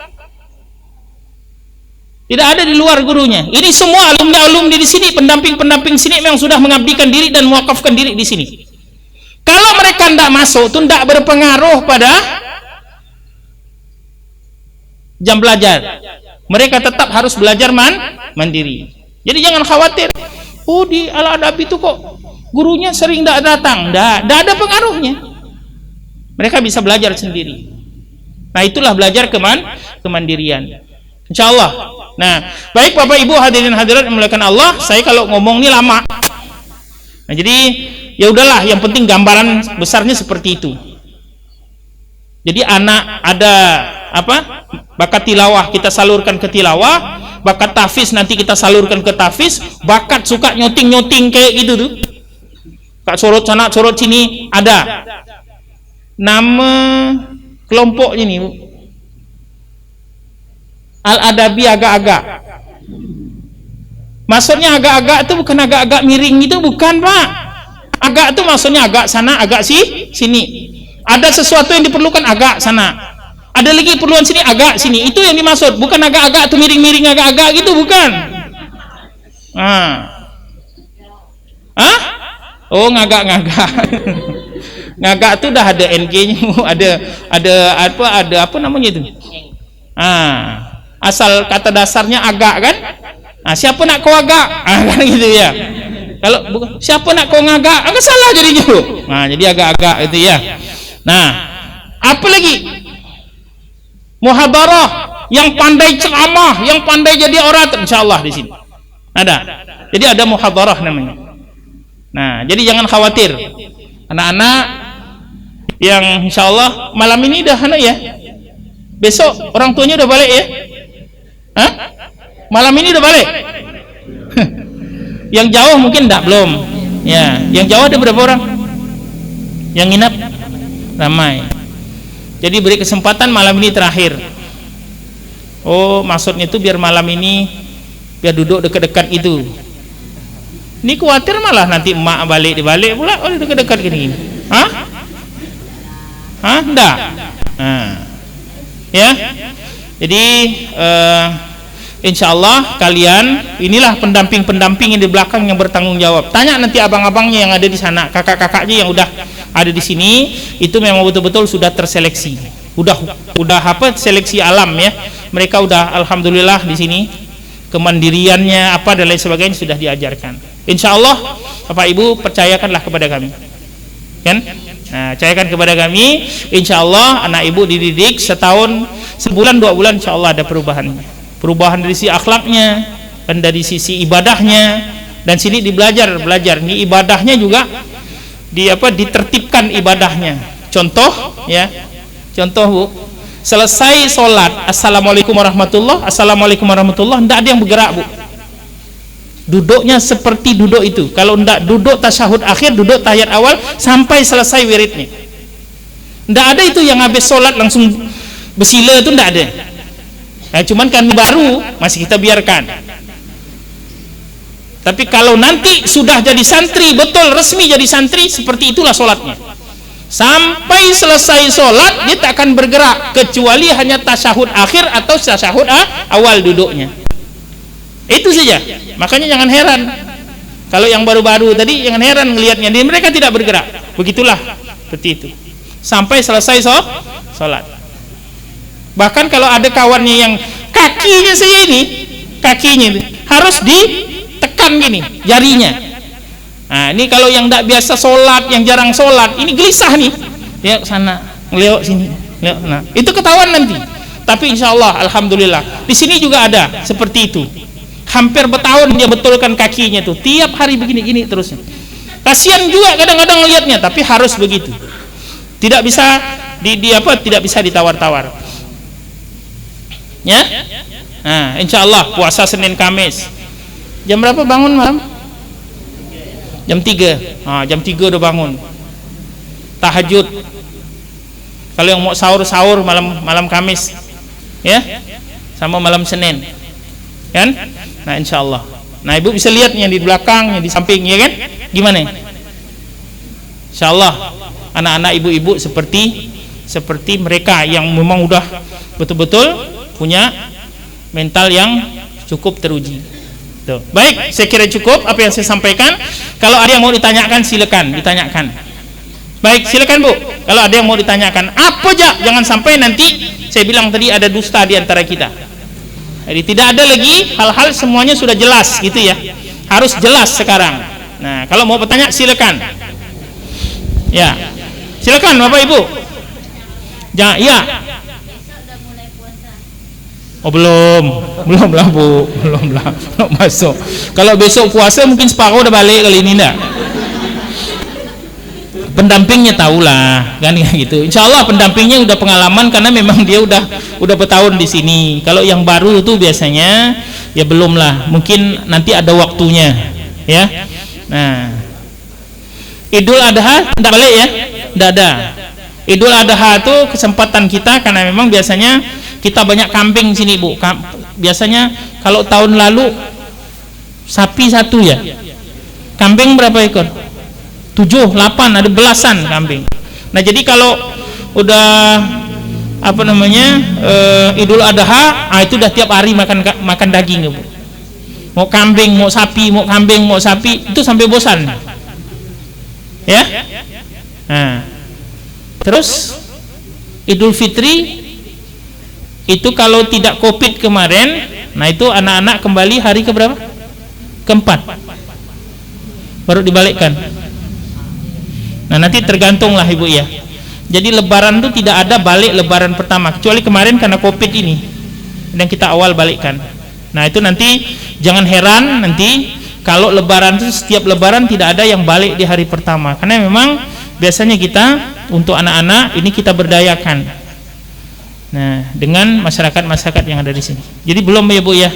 [SPEAKER 1] Tidak ada di luar gurunya. Ini semua alumni-alumni di sini, pendamping-pendamping sini memang sudah mengabdikan diri dan mewakafkan diri di sini. Kalau mereka tidak masuk, itu tidak berpengaruh pada jam belajar. Mereka tetap harus belajar mandiri. Jadi jangan khawatir. Oh, di Al-Adab itu kok gurunya sering tidak datang. Tidak ada pengaruhnya. Mereka bisa belajar sendiri. Nah, itulah belajar kemandirian. Insya Allah. Nah, baik Bapak Ibu hadirin hadirat yang dimuliakan Allah, saya kalau ngomong ini lama. Nah, jadi ya udahlah, yang penting gambaran besarnya seperti itu. Jadi anak ada bakat tilawah kita salurkan ke tilawah, bakat tahfiz nanti kita salurkan ke tahfiz, bakat suka nyoting kayak gitu tuh. Kak sorot sana, sorot sini ada. Nama kelompoknya nih Al-Adabi agak-agak. Maksudnya agak-agak itu bukan agak-agak miring itu, bukan Pak. Agak itu maksudnya agak sana, agak sini. Ada sesuatu yang diperlukan agak sana. Ada lagi perluan sini, agak sini. Itu yang dimaksud, bukan agak-agak atau miring-miring agak-agak gitu, bukan. Oh, ngagak-ngagak. Ngagak itu udah ada NG-nya, ada apa namanya itu? Asal kata dasarnya agak kan? Siapa nak kau agak? Kan gitu ya. Kalau siapa nak kau ngagak? Agak salah jadinya. Jadi agak-agak itu ya. Nah, apa lagi? Muhadarah, yang pandai ceramah, yang pandai jadi orator, insyaallah di sini ada. Jadi ada muhadarah namanya. Nah, jadi jangan khawatir. Anak-anak yang insyaallah malam ini udah ya. Besok orang tuanya udah balik ya? Malam ini udah balik? Yang jauh mungkin enggak, belum. Ya, yang jauh ada berapa orang? Yang nginap ramai. Jadi beri kesempatan malam ini terakhir. Oh, maksudnya itu biar malam ini biar duduk dekat-dekat itu. Ini khawatir malah nanti emak balik dibalik pula, oh dekat-dekat gini. Enggak. Ya. Jadi insyaallah kalian inilah pendamping-pendamping yang di belakang yang bertanggung jawab. Tanya nanti abang-abangnya yang ada di sana, kakak-kakaknya yang udah ada di sini, itu memang betul-betul sudah terseleksi. Udah seleksi alam ya. Mereka udah alhamdulillah di sini kemandiriannya apa dan lain sebagainya sudah diajarkan. Insyaallah Bapak Ibu percayakanlah kepada kami. Kan? Nah, percayakan kepada kami, insyaallah anak Ibu dididik setahun, sebulan, 2 bulan insyaallah ada perubahan dari sisi akhlaknya dan dari sisi ibadahnya, dan sini belajar ini ibadahnya juga ditertibkan ibadahnya. Contoh Bu, selesai sholat assalamualaikum warahmatullah, tidak ada yang bergerak Bu, duduknya seperti duduk itu. Kalau tidak duduk tasyahud akhir, duduk tahiyat awal sampai selesai wiridnya. Tidak ada itu yang habis sholat langsung bersila, itu tidak ada. Cuman kami baru masih kita biarkan. Tapi kalau nanti sudah jadi santri, betul resmi jadi santri, seperti itulah sholatnya. Sampai selesai sholat dia tak akan bergerak kecuali hanya tasyahud akhir atau tasyahud awal duduknya. Itu saja. Makanya jangan heran kalau yang baru-baru tadi, jangan heran melihatnya, mereka tidak bergerak. Begitulah seperti itu sampai selesai sholat. Bahkan kalau ada kawannya yang kakinya saya ini, harus ditekan gini jarinya. Nah, ini kalau yang tidak biasa sholat, yang jarang sholat, ini gelisah nih, lihat sana, lihat sini, lihat sana, itu ketahuan nanti. Tapi insyaallah alhamdulillah di sini juga ada seperti itu. Hampir bertahun dia betulkan kakinya tuh, tiap hari begini terusnya. Kasihan juga kadang-kadang lihatnya, tapi harus begitu. Tidak bisa tidak bisa ditawar-tawar. Ya. Nah, insyaallah puasa Senin Kamis. Jam berapa bangun malam? Jam 3. Jam 3 udah bangun. Tahajud. Kalau yang mau sahur malam Kamis, ya, sama malam Senin, kan? Nah, insya Allah. Nah, ibu bisa lihat yang di belakang, yang di samping, ya kan? Gimana? Insya Allah, anak-anak ibu-ibu seperti mereka yang memang udah betul-betul punya mental yang cukup teruji. Tuh. Baik, saya kira cukup apa yang saya sampaikan. Kalau ada yang mau ditanyakan, silakan ditanyakan. Baik, silakan Bu. Kalau ada yang mau ditanyakan, apa aja, jangan sampai nanti saya bilang tadi ada dusta di antara kita. Jadi tidak ada lagi hal-hal, semuanya sudah jelas gitu ya. Harus jelas sekarang. Nah, kalau mau bertanya silakan. Ya. Silakan Bapak Ibu. Jangan, ya. Oh belum lah Bu, belum masuk. Kalau besok puasa mungkin separuh udah balik, kali ini enggak. Pendampingnya tahulah, kan gitu. Insya Allah pendampingnya udah pengalaman karena memang dia udah bertahun di sini. Kalau yang baru itu biasanya ya belum lah, mungkin nanti ada waktunya, ya. Nah, Idul Adha enggak balik ya, enggak ada. Idul Adha itu kesempatan kita karena memang biasanya kita banyak kambing sini Bu. Biasanya kalau tahun lalu sapi 1 ya, kambing berapa ekor? 7, 8, ada belasan kambing. Nah jadi kalau udah Idul Adha, itu udah tiap hari makan daging ya Bu. Mau kambing, mau sapi, mau kambing, mau sapi, itu sampai bosan. Ya. Nah, terus Idul Fitri itu kalau tidak Covid kemarin, nah itu anak-anak kembali hari keberapa? Keempat, baru dibalikkan. Nah nanti tergantung lah Ibu ya. Jadi Lebaran itu tidak ada balik Lebaran pertama, kecuali kemarin karena Covid ini yang kita awal balikkan. Nah itu nanti jangan heran nanti kalau Lebaran itu setiap Lebaran tidak ada yang balik di hari pertama, karena memang biasanya kita untuk anak-anak ini kita berdayakan. Nah, dengan masyarakat yang ada di sini. Jadi belum ya Bu ya?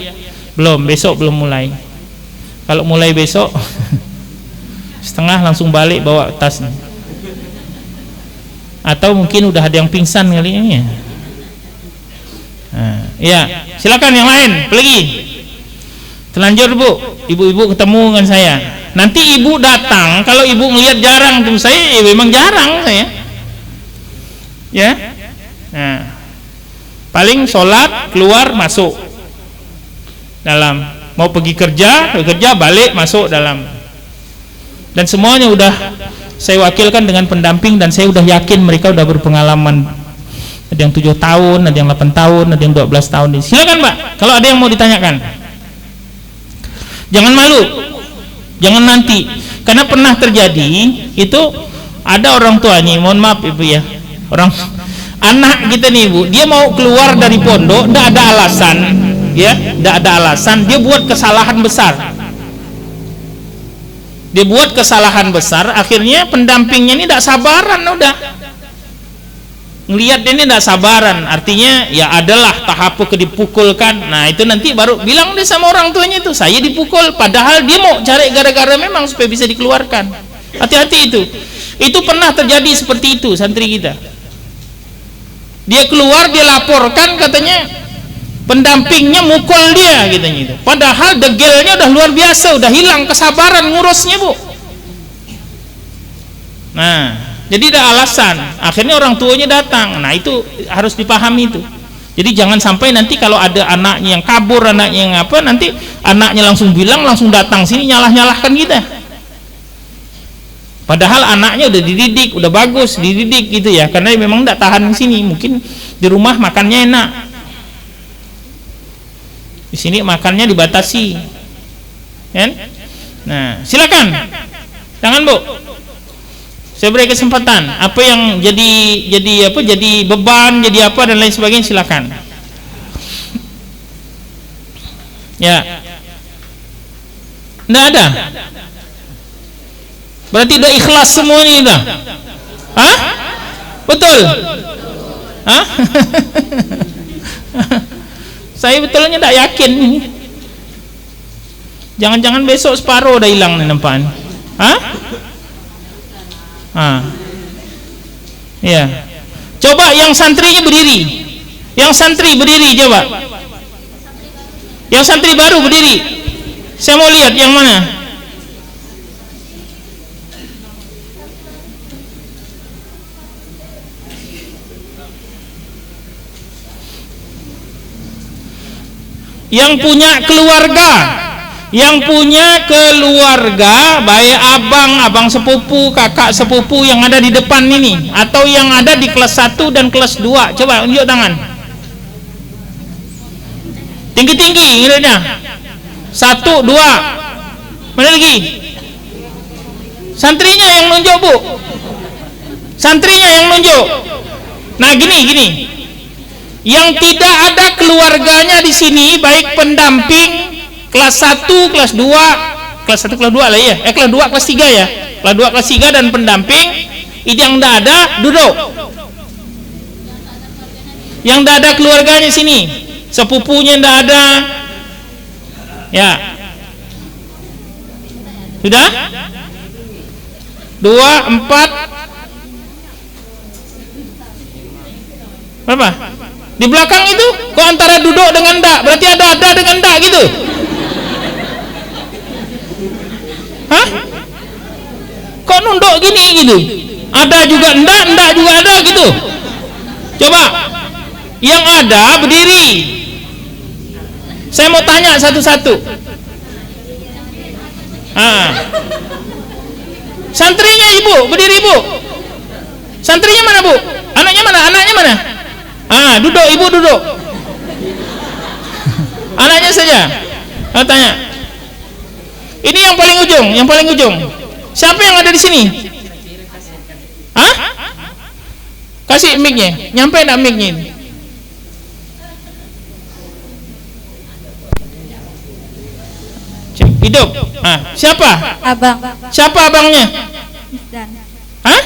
[SPEAKER 1] Belum, besok belum mulai. Kalau mulai besok setengah langsung balik bawa tasnya. Atau mungkin udah ada yang pingsan kali ini ya. Nah, ya, silakan yang lain, pergi. Telanjur Bu, ibu-ibu ketemu dengan saya. Nanti ibu datang, kalau ibu ngelihat jarang tuh saya, memang jarang saya. Ya. Nah, paling sholat keluar masuk dalam, mau pergi kerja balik masuk dalam, dan semuanya udah saya wakilkan dengan pendamping dan saya udah yakin mereka udah berpengalaman. Ada yang 7 tahun, ada yang 8 tahun, ada yang 12 tahun. Silakan Pak, kalau ada yang mau ditanyakan, jangan malu, jangan nanti, karena pernah terjadi itu ada orang tua nih, mohon maaf Ibu ya, anak kita nih Bu, dia mau keluar dari pondok, tidak ada alasan, ya, tidak ada alasan, dia buat kesalahan besar. Dia buat kesalahan besar, akhirnya pendampingnya ini tidak sabaran, udah ngelihat dia ini tidak sabaran, artinya ya adalah tahap dipukulkan. Nah itu nanti baru bilang dia sama orang tuanya itu, saya dipukul, padahal dia mau cari gara-gara memang supaya bisa dikeluarkan. Hati-hati itu pernah terjadi seperti itu santri kita. Dia keluar, dia laporkan katanya pendampingnya mukul dia gitu. Padahal degelnya udah luar biasa, udah hilang kesabaran ngurusnya Bu. Nah, jadi ada alasan. Akhirnya orang tuanya datang. Nah, itu harus dipahami itu. Jadi jangan sampai nanti kalau ada anaknya yang kabur, anaknya yang apa, nanti anaknya langsung bilang, langsung datang sini nyalah-nyalahkan kita. Padahal anaknya udah dididik, udah bagus dididik gitu ya, karena memang tidak tahan di sini, mungkin di rumah makannya enak, di sini makannya dibatasi, kan? Nah, silakan, jangan Bu, saya beri kesempatan. Apa yang jadi beban, jadi apa dan lain sebagainya, silakan. Ya, tidak ada. Berarti udah ikhlas semua ini dah. Hah? Betul? Hah? Saya betulnya tidak yakin ini. Jangan-jangan besok separuh udah hilang nih nampan. Hah? Ya. Coba yang santrinya berdiri. Yang santri berdiri coba. Yang santri baru berdiri. Saya mau lihat yang mana. Yang punya keluarga, baik abang sepupu, kakak sepupu yang ada di depan ini, atau yang ada di kelas 1 dan kelas 2, coba unjuk tangan. Tinggi-tinggi ngelihatnya. 1, 2. Mana lagi? Santrinya yang nunjuk, Bu. Santrinya yang nunjuk. Nah, gini. Yang tidak ada keluarganya di sini, baik pendamping kelas 1, kelas 2, kelas 1, kelas 2 lah ya. Kelas 2, kelas 3 ya. Kelas 2, kelas 3 dan pendamping. Itu yang tidak ada, duduk. Yang tidak ada keluarganya sini, sepupunya tidak ada. Ya. Sudah? 2, 4. Berapa? Di belakang itu kok antara duduk dengan ndak, berarti ada dengan ndak gitu. Hah? Kok nunduk gini gitu? Ada juga ndak juga ada gitu. Coba yang ada berdiri. Saya mau tanya satu-satu. Santrinya Ibu, berdiri Ibu. Santrinya mana Bu? Anaknya mana? Duduk Ibu, duduk. Anaknya saja. Saya tanya. Ini yang paling ujung. Siapa yang ada di sini? Hah? Kasih mic-nya. Nyampe enggak mic-nya ini? Hidup. Siapa?
[SPEAKER 2] Abang.
[SPEAKER 1] Siapa abangnya?
[SPEAKER 2] Misdan.
[SPEAKER 1] Hah?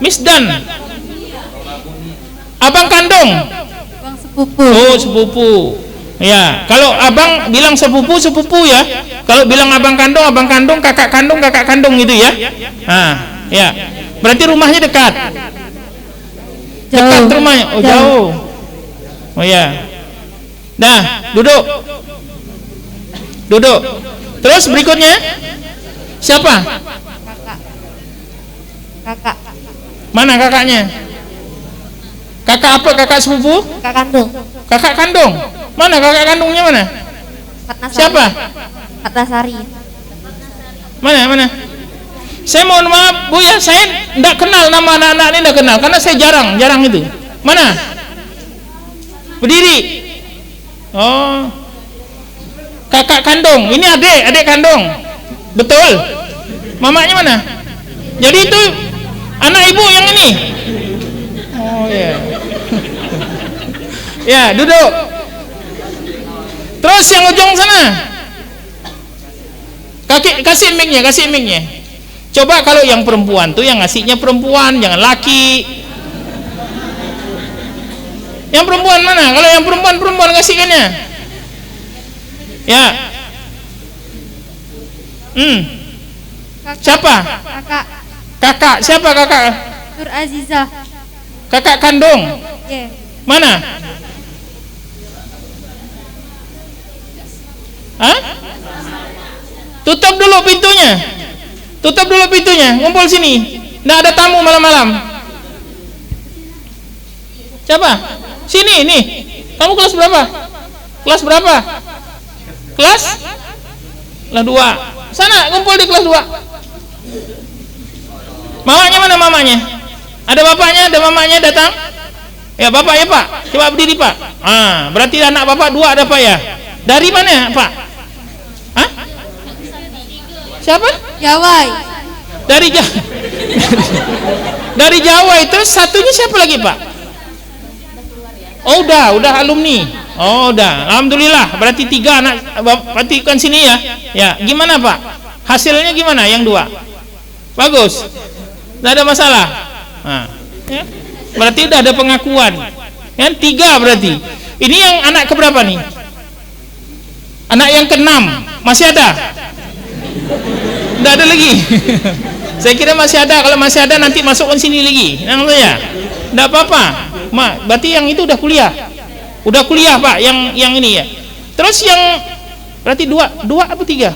[SPEAKER 2] Misdan.
[SPEAKER 1] Abang kandung?
[SPEAKER 2] Abang sepupu.
[SPEAKER 1] Oh, sepupu. Ya, kalau abang bilang sepupu ya. Kalau bilang abang kandung, kakak kandung gitu ya. Ya. Berarti rumahnya dekat. Dekat rumahnya. Oh, jauh. Oh ya. Nah, duduk. Terus berikutnya siapa?
[SPEAKER 2] Kakak.
[SPEAKER 1] Mana kakaknya? Kakak apa? Kakak sepupu? Kakak kandung. Mana kakak kandungnya mana? Siapa?
[SPEAKER 2] Ratnasari.
[SPEAKER 1] Mana? Saya mohon maaf Bu ya, saya tidak kenal nama anak-anak ini, tidak kenal karena saya jarang itu. Mana? Berdiri. Oh. Kakak kandung. Ini adik kandung. Betul. Mamanya mana? Jadi itu anak Ibu yang ini. Oh ya. Ya, duduk. Terus yang ujung sana. Kasih mic-nya. Coba kalau yang perempuan tuh yang ngasihnya perempuan, jangan laki. Yang perempuan mana? Kalau yang perempuan kasihkannya. Ya. Siapa? Kakak. Siapa kakak?
[SPEAKER 2] Nur Azizah.
[SPEAKER 1] Kakak kandung.
[SPEAKER 2] Yeah.
[SPEAKER 1] Mana? Hah? Tutup dulu pintunya. Ngumpul sini. Nggak ada tamu malam-malam. Siapa? Sini nih. Kamu kelas berapa? Kelas 2. Sana ngumpul di kelas 2. Mamanya mana mamanya? Ada bapaknya, ada mamanya datang? Ya bapak ya Pak. Coba berdiri Pak. Berarti anak bapak 2 ada Pak ya? Dari mana Pak? Hah? Siapa?
[SPEAKER 2] Jawai.
[SPEAKER 1] Dari Jawa itu satunya siapa lagi Pak? Oh udah alumni. Oh udah, alhamdulillah. Berarti 3 anak berarti kan sini ya. Ya, gimana Pak? Hasilnya gimana yang 2? Bagus. Tidak ada masalah. Ya. Berarti udah ada pengakuan. Yang 3 berarti. Ini yang anak keberapa nih? Anak yang ke-6 masih ada? Tidak ada lagi. Saya kira masih ada. Kalau masih ada nanti masukkan sini lagi. Nang saya. Enggak apa-apa. Berarti yang itu udah kuliah. Udah kuliah, Pak, yang ini ya. Terus yang berarti dua apa tiga?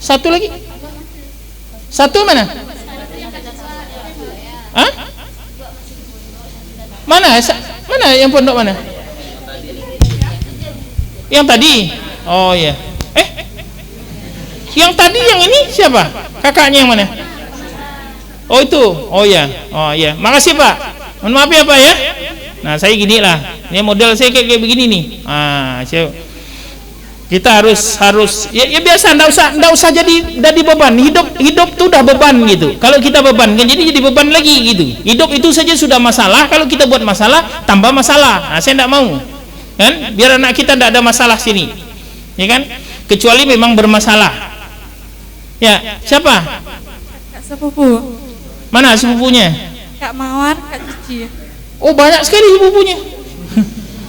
[SPEAKER 1] Satu lagi. Satu mana? Hah? Mana yang pondok mana? Yang tadi. Oh ya. Yang tadi yang ini siapa? Kakaknya yang mana? Oh itu. Oh ya. Oh ya. Makasih Pak. Mohon maaf ya Pak ya. Nah saya gini lah. Ini model saya kayak begini nih. Kita harus ya biasa. Nggak usah jadi beban. Hidup tuh udah beban gitu. Kalau kita beban kan jadi beban lagi gitu. Hidup itu saja sudah masalah. Kalau kita buat masalah tambah masalah. Nah, saya nggak mau. Kan? Biar anak kita nggak ada masalah sini. Ya kan? Kecuali memang bermasalah. Ya, siapa?
[SPEAKER 3] Kak sepupu.
[SPEAKER 1] Mana sepupunya?
[SPEAKER 3] Kak Mawar, Kak Cici.
[SPEAKER 1] Oh, banyak sekali sepupunya.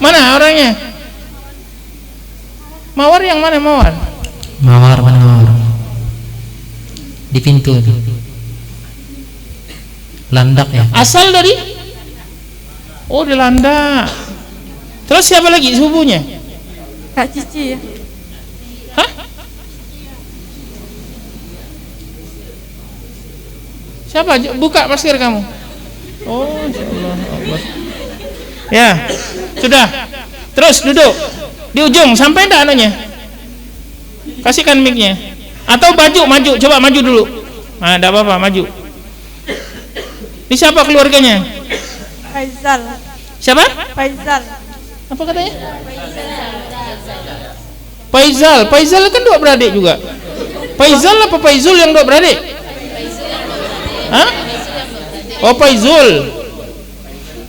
[SPEAKER 1] Mana orangnya? Mawar yang mana Mawar?
[SPEAKER 4] Mawar mana Mawar? Di pintu. Landak ya.
[SPEAKER 1] Asal dari? Oh, di Landak. Terus siapa lagi sepupunya?
[SPEAKER 3] Kak Cici.
[SPEAKER 1] Hah? Siapa? Buka masker kamu. Oh, Allah. Ya, sudah. Terus duduk di ujung sampai enggak anunya. Kasihkan mic-nya. Atau maju, coba maju dulu. Nah, enggak apa-apa, maju. Ini siapa keluarganya?
[SPEAKER 3] Faizal.
[SPEAKER 1] Siapa?
[SPEAKER 3] Faizal.
[SPEAKER 1] Apa katanya? Faizal kan dua beradik juga. Faizal apa Faizul yang dua beradik? Hah? Oh Faizul.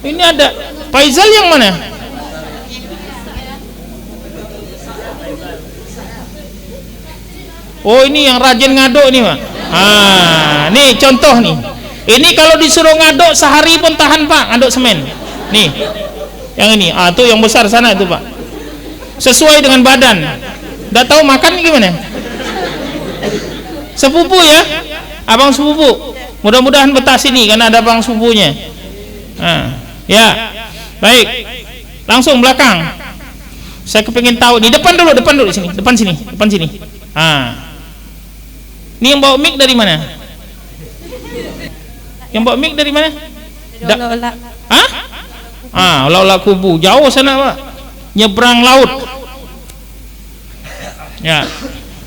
[SPEAKER 1] Ini ada Faizal yang mana? Oh ini yang rajin ngaduk nih Pak. Nih contoh nih. Ini kalau disuruh ngaduk sehari pun tahan Pak, ngaduk semen. Nih. Yang ini, tuh yang besar sana itu Pak. Sesuai dengan badan. Udah tahu makan gimana? Sepupu ya, abang sepupu. Mudah-mudahan betah sini karena ada abang sepupunya. Ya, baik. Langsung belakang. Saya kepingin tahu. Di depan dulu sini, depan sini. Ini yang bawa mic dari mana? Yang bawa mic dari mana?
[SPEAKER 3] Olah-olah.
[SPEAKER 1] Hah? Olah-olah kubu. Jauh sana Pak. Nyebrang laut. Ya.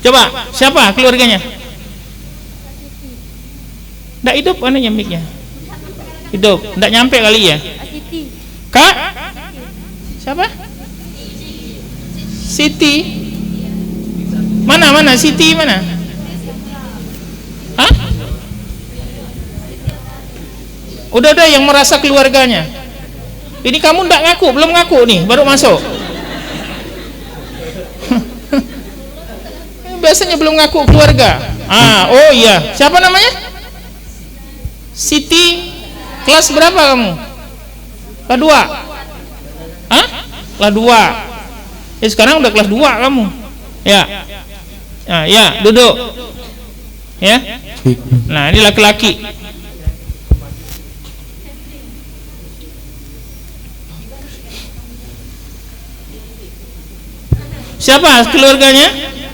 [SPEAKER 1] Coba, siapa keluarganya? Nggak hidup anunya mic-nya. Hidup, nggak nyampe kali ya. Kak? Siapa? Siti. Mana Siti mana? Hah? Udah yang merasa keluarganya. Ini kamu nggak ngaku, belum ngaku nih, baru masuk. Biasanya belum ngaku keluarga. Oh iya, siapa namanya? Siti. Kelas berapa kamu? Kelas 2. Hah? Kelas 2. Sekarang udah kelas 2 kamu. Ya. Ya, duduk. Ya. Nah, ini laki-laki. Siapa keluarganya?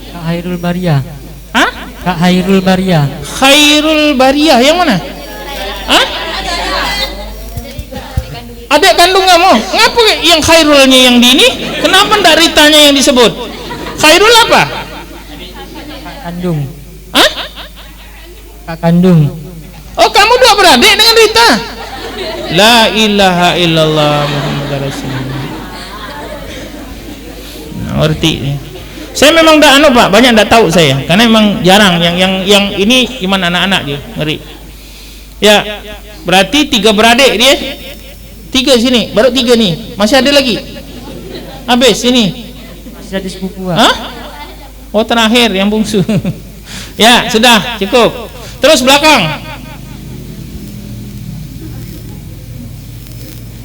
[SPEAKER 4] Kak Hairul Baria.
[SPEAKER 1] Hah?
[SPEAKER 4] Kak Hairul Baria.
[SPEAKER 1] Khairul Bariyah yang mana? Hah? Adik kandung kamu? Ngapa yang Khairulnya yang di ini? Kenapa ndak Ritanya yang disebut? Khairul apa?
[SPEAKER 4] Kak kandung.
[SPEAKER 1] Hah?
[SPEAKER 4] Kak kandung.
[SPEAKER 1] Oh kamu dua beradik dengan Rita? La ilaha illallah Muhammadur Rasulullah. Ngerti nih. Saya memang ndak Pak, banyak ndak tahu saya, karena memang jarang yang ini iman anak-anak dia, ngeri. Ya, berarti 3 beradik dia. 3 sini, baru 3 nih. Masih ada lagi. Habis ini.
[SPEAKER 4] Masih ada sepupu.
[SPEAKER 1] Hah? Oh, terakhir yang bungsu. Ya, sudah, cukup. Terus belakang.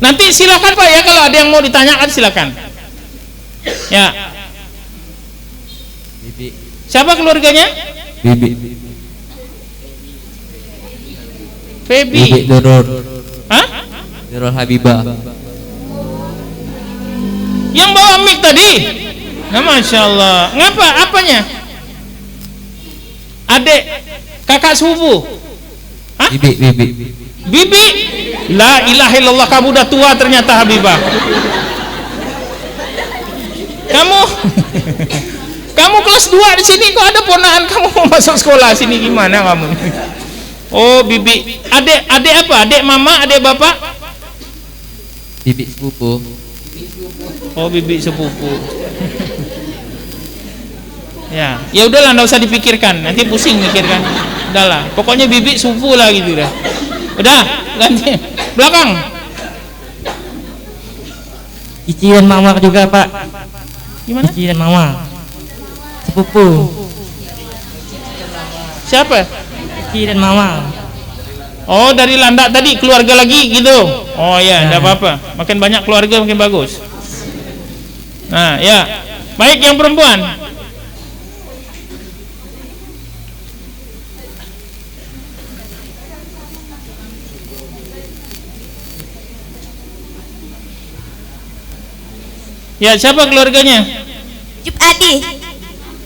[SPEAKER 1] Nanti silakan Pak ya, kalau ada yang mau ditanyakan silakan. Ya.
[SPEAKER 5] Bibi.
[SPEAKER 1] Siapa keluarganya?
[SPEAKER 5] Bibi.
[SPEAKER 1] Febi.
[SPEAKER 5] Bibi Nurul.
[SPEAKER 1] Hah?
[SPEAKER 5] Nurul Habibah.
[SPEAKER 1] Yang bawa mic tadi? Nah, Masya Allah. Ngapa? Apanya? Adik, kakak sepupu? Hah?
[SPEAKER 5] Bibi.
[SPEAKER 1] Bibi? La ilaha illallah, kamu udah tua ternyata Habibah. Kamu kelas 2 di sini kok ada ponakan kamu mau masuk sekolah sini, gimana kamu? Oh, Bibi. Adik apa? Adik mama, adik bapak?
[SPEAKER 5] Bibi sepupu.
[SPEAKER 1] Oh, bibi sepupu. Ya udahlah, nggak usah dipikirkan, nanti pusing mikirkan. Udahlah, pokoknya bibi sepupu lah gitu dah. Udah, ganti belakang.
[SPEAKER 4] Cici dan mama juga, Pak.
[SPEAKER 1] Gimana?
[SPEAKER 4] Cici dan mama. Sepupu.
[SPEAKER 1] Siapa?
[SPEAKER 4] Cici dan mama.
[SPEAKER 1] Oh, dari landak tadi, keluarga lagi gitu. Oh ya, enggak apa-apa. Makin banyak keluarga makin bagus. Nah, ya. Baik, yang perempuan. Ya, siapa keluarganya?
[SPEAKER 2] Jub Adi.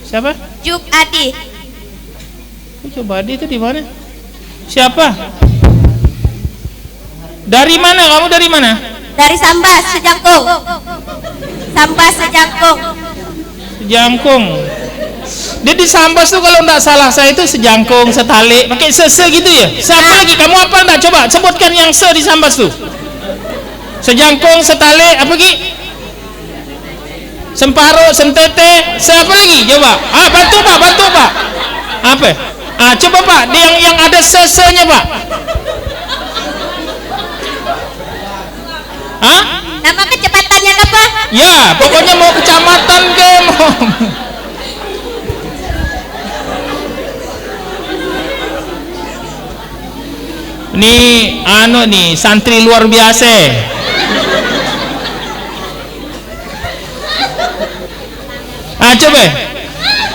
[SPEAKER 1] Siapa?
[SPEAKER 2] Jub Adi.
[SPEAKER 1] Coba Adi itu di mana? Siapa? Dari mana? Kamu dari mana?
[SPEAKER 2] Dari Sambas, Sejangkung. Sambas, Sejangkung.
[SPEAKER 1] Sejangkung. Dia di Sambas tuh kalau enggak salah saya itu sejangkung, setalik, pakai se gitu ya. Siapa lagi? Kamu apa enggak? Coba sebutkan yang se di Sambas tuh. Sejangkung, setalik, apa lagi? Semparo, sentete, siapa lagi? Coba. Bantu Pak. Apa? Coba Pak, yang ada se-nya Pak. Hah?
[SPEAKER 2] Nama kecepatannya apa?
[SPEAKER 1] Ya, pokoknya mau kecamatan ke mau. Nih, santri luar biasa. Coba.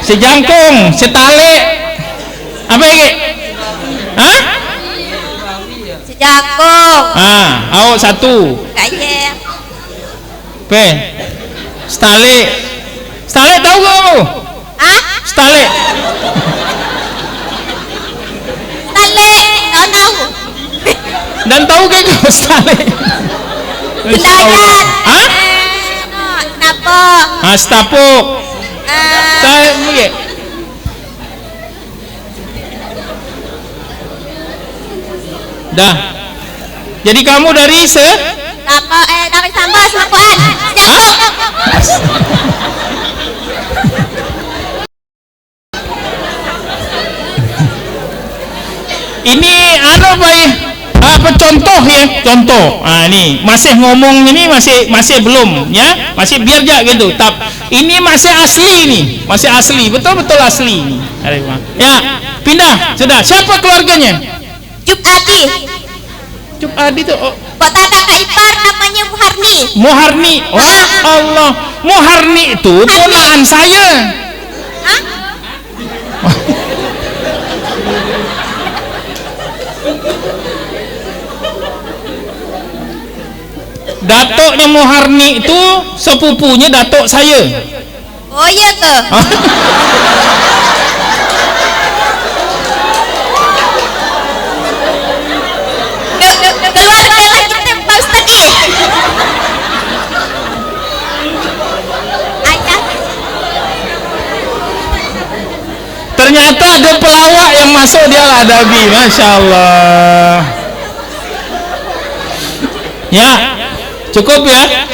[SPEAKER 1] Sejangkung, setale. Apa lagi? Hah?
[SPEAKER 2] Sejangkung.
[SPEAKER 1] Awak satu.
[SPEAKER 2] Kayak.
[SPEAKER 1] Stale tahu gak kamu? Stale.
[SPEAKER 2] Tahu.
[SPEAKER 1] Dan tahu gak kau stale?
[SPEAKER 2] Belajar. Napok.
[SPEAKER 1] Stapuk. Saya begini. Dah. Jadi kamu dari
[SPEAKER 2] Dari Sambas, Labuan. Sejangkung.
[SPEAKER 1] Ini apa contoh ya? Contoh. Ini masih ngomong ini masih belum ya? Masih biar aja gitu. Ini masih asli nih, masih asli, betul-betul asli. Ya, pindah sudah. Siapa keluarganya?
[SPEAKER 2] Jub Adi.
[SPEAKER 1] Jub Adi tuh.
[SPEAKER 2] Kok tak ada kak ipar namanya Muharni.
[SPEAKER 1] Muharni. Oh Allah, Muharni itu ponakan saya. Datoknya Muharni itu sepupunya datok saya.
[SPEAKER 2] Oh iya ke? Keluarga lah kita Pak Ustaz.
[SPEAKER 1] Ternyata ada pelawak yang masuk dia lah Dabi, Masya Allah. Ya, cukup ya.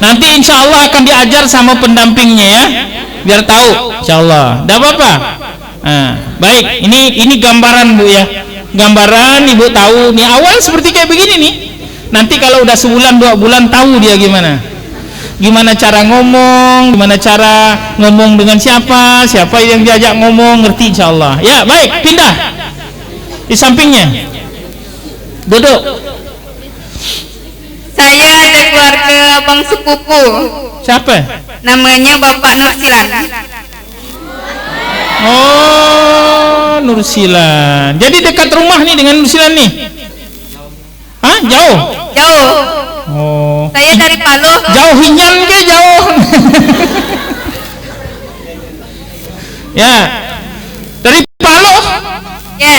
[SPEAKER 1] Nanti insya Allah akan diajar sama pendampingnya ya, biar tahu insya Allah. Tidak apa-apa. Baik, ini gambaran Bu ya. Gambaran Ibu tahu nih awal seperti kayak begini nih. Nanti kalau udah sebulan 2 bulan tahu dia gimana cara ngomong, gimana cara ngomong dengan siapa yang diajak ngomong, ngerti insya Allah. Ya baik, pindah di sampingnya, duduk.
[SPEAKER 3] Saya ada keluarga abang sepupu.
[SPEAKER 1] Siapa?
[SPEAKER 3] Namanya Bapak Nursilan.
[SPEAKER 1] Oh, Nursilan. Jadi dekat rumah nih dengan Nursilan nih. Ah, jauh.
[SPEAKER 3] Jauh.
[SPEAKER 1] Oh.
[SPEAKER 3] Saya dari Palu.
[SPEAKER 1] Jauh hinyan ke jauh? Ya. Dari Palu.
[SPEAKER 3] Ya.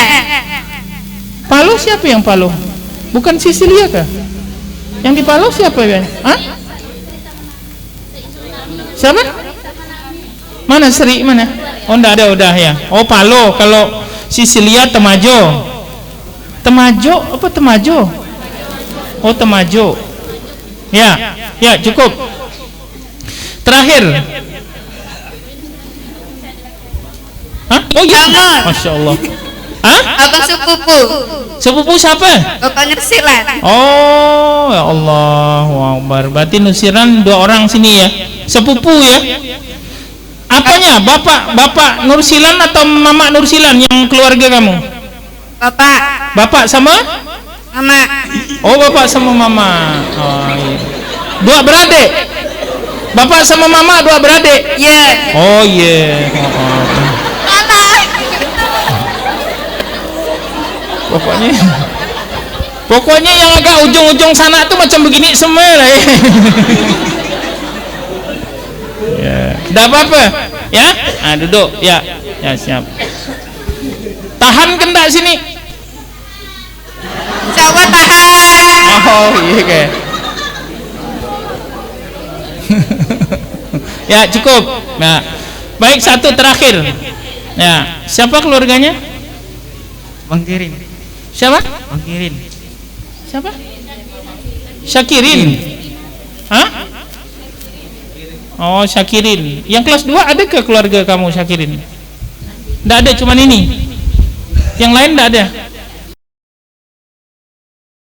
[SPEAKER 1] Palu siapa yang Palu? Bukan Sisilia kah? Yang di Palu siapa ya? Hah? Siapa? Mana Sri mana? Oh enggak ada udah ya. Oh Palu. Kalau Sisilia Temajo. Temajo apa Temajo? Oh Temajo. Ya, ya cukup. Terakhir. Hah? Oh iya. Masya Allah. Hah?
[SPEAKER 3] Abang sepupu.
[SPEAKER 1] Sepupu siapa?
[SPEAKER 3] Bapak Nursilan.
[SPEAKER 1] Oh ya Allah, Akbar. Berarti Nursilan 2 orang sini ya. Sepupu ya. Apanya? Bapak Nursilan atau Mama Nursilan yang keluarga kamu?
[SPEAKER 3] Bapak.
[SPEAKER 1] Bapak sama?
[SPEAKER 3] Mama.
[SPEAKER 1] Oh bapak sama mama. Oh, iya. 2 beradik. Bapak sama mama 2 beradik.
[SPEAKER 3] Ya.
[SPEAKER 1] Oh iya. Yeah. Pokoknya yang agak ujung-ujung sana tuh macam begini semua lah ya. Ya. Tidak apa-apa. Ya. Nah, duduk. Ya. Ya siap. Tahan kendak sini.
[SPEAKER 3] Insya Allah tahan.
[SPEAKER 1] Oh iya kayak. Ya cukup. Nah, baik satu terakhir. Ya, siapa keluarganya?
[SPEAKER 4] Bang Kirin.
[SPEAKER 1] Siapa?
[SPEAKER 4] Bang Kirin.
[SPEAKER 1] Siapa? Syakirin. Hah? Oh Syakirin. Yang kelas 2 ada ke keluarga kamu Syakirin? Tidak ada, cuman ini. Yang lain tidak ada.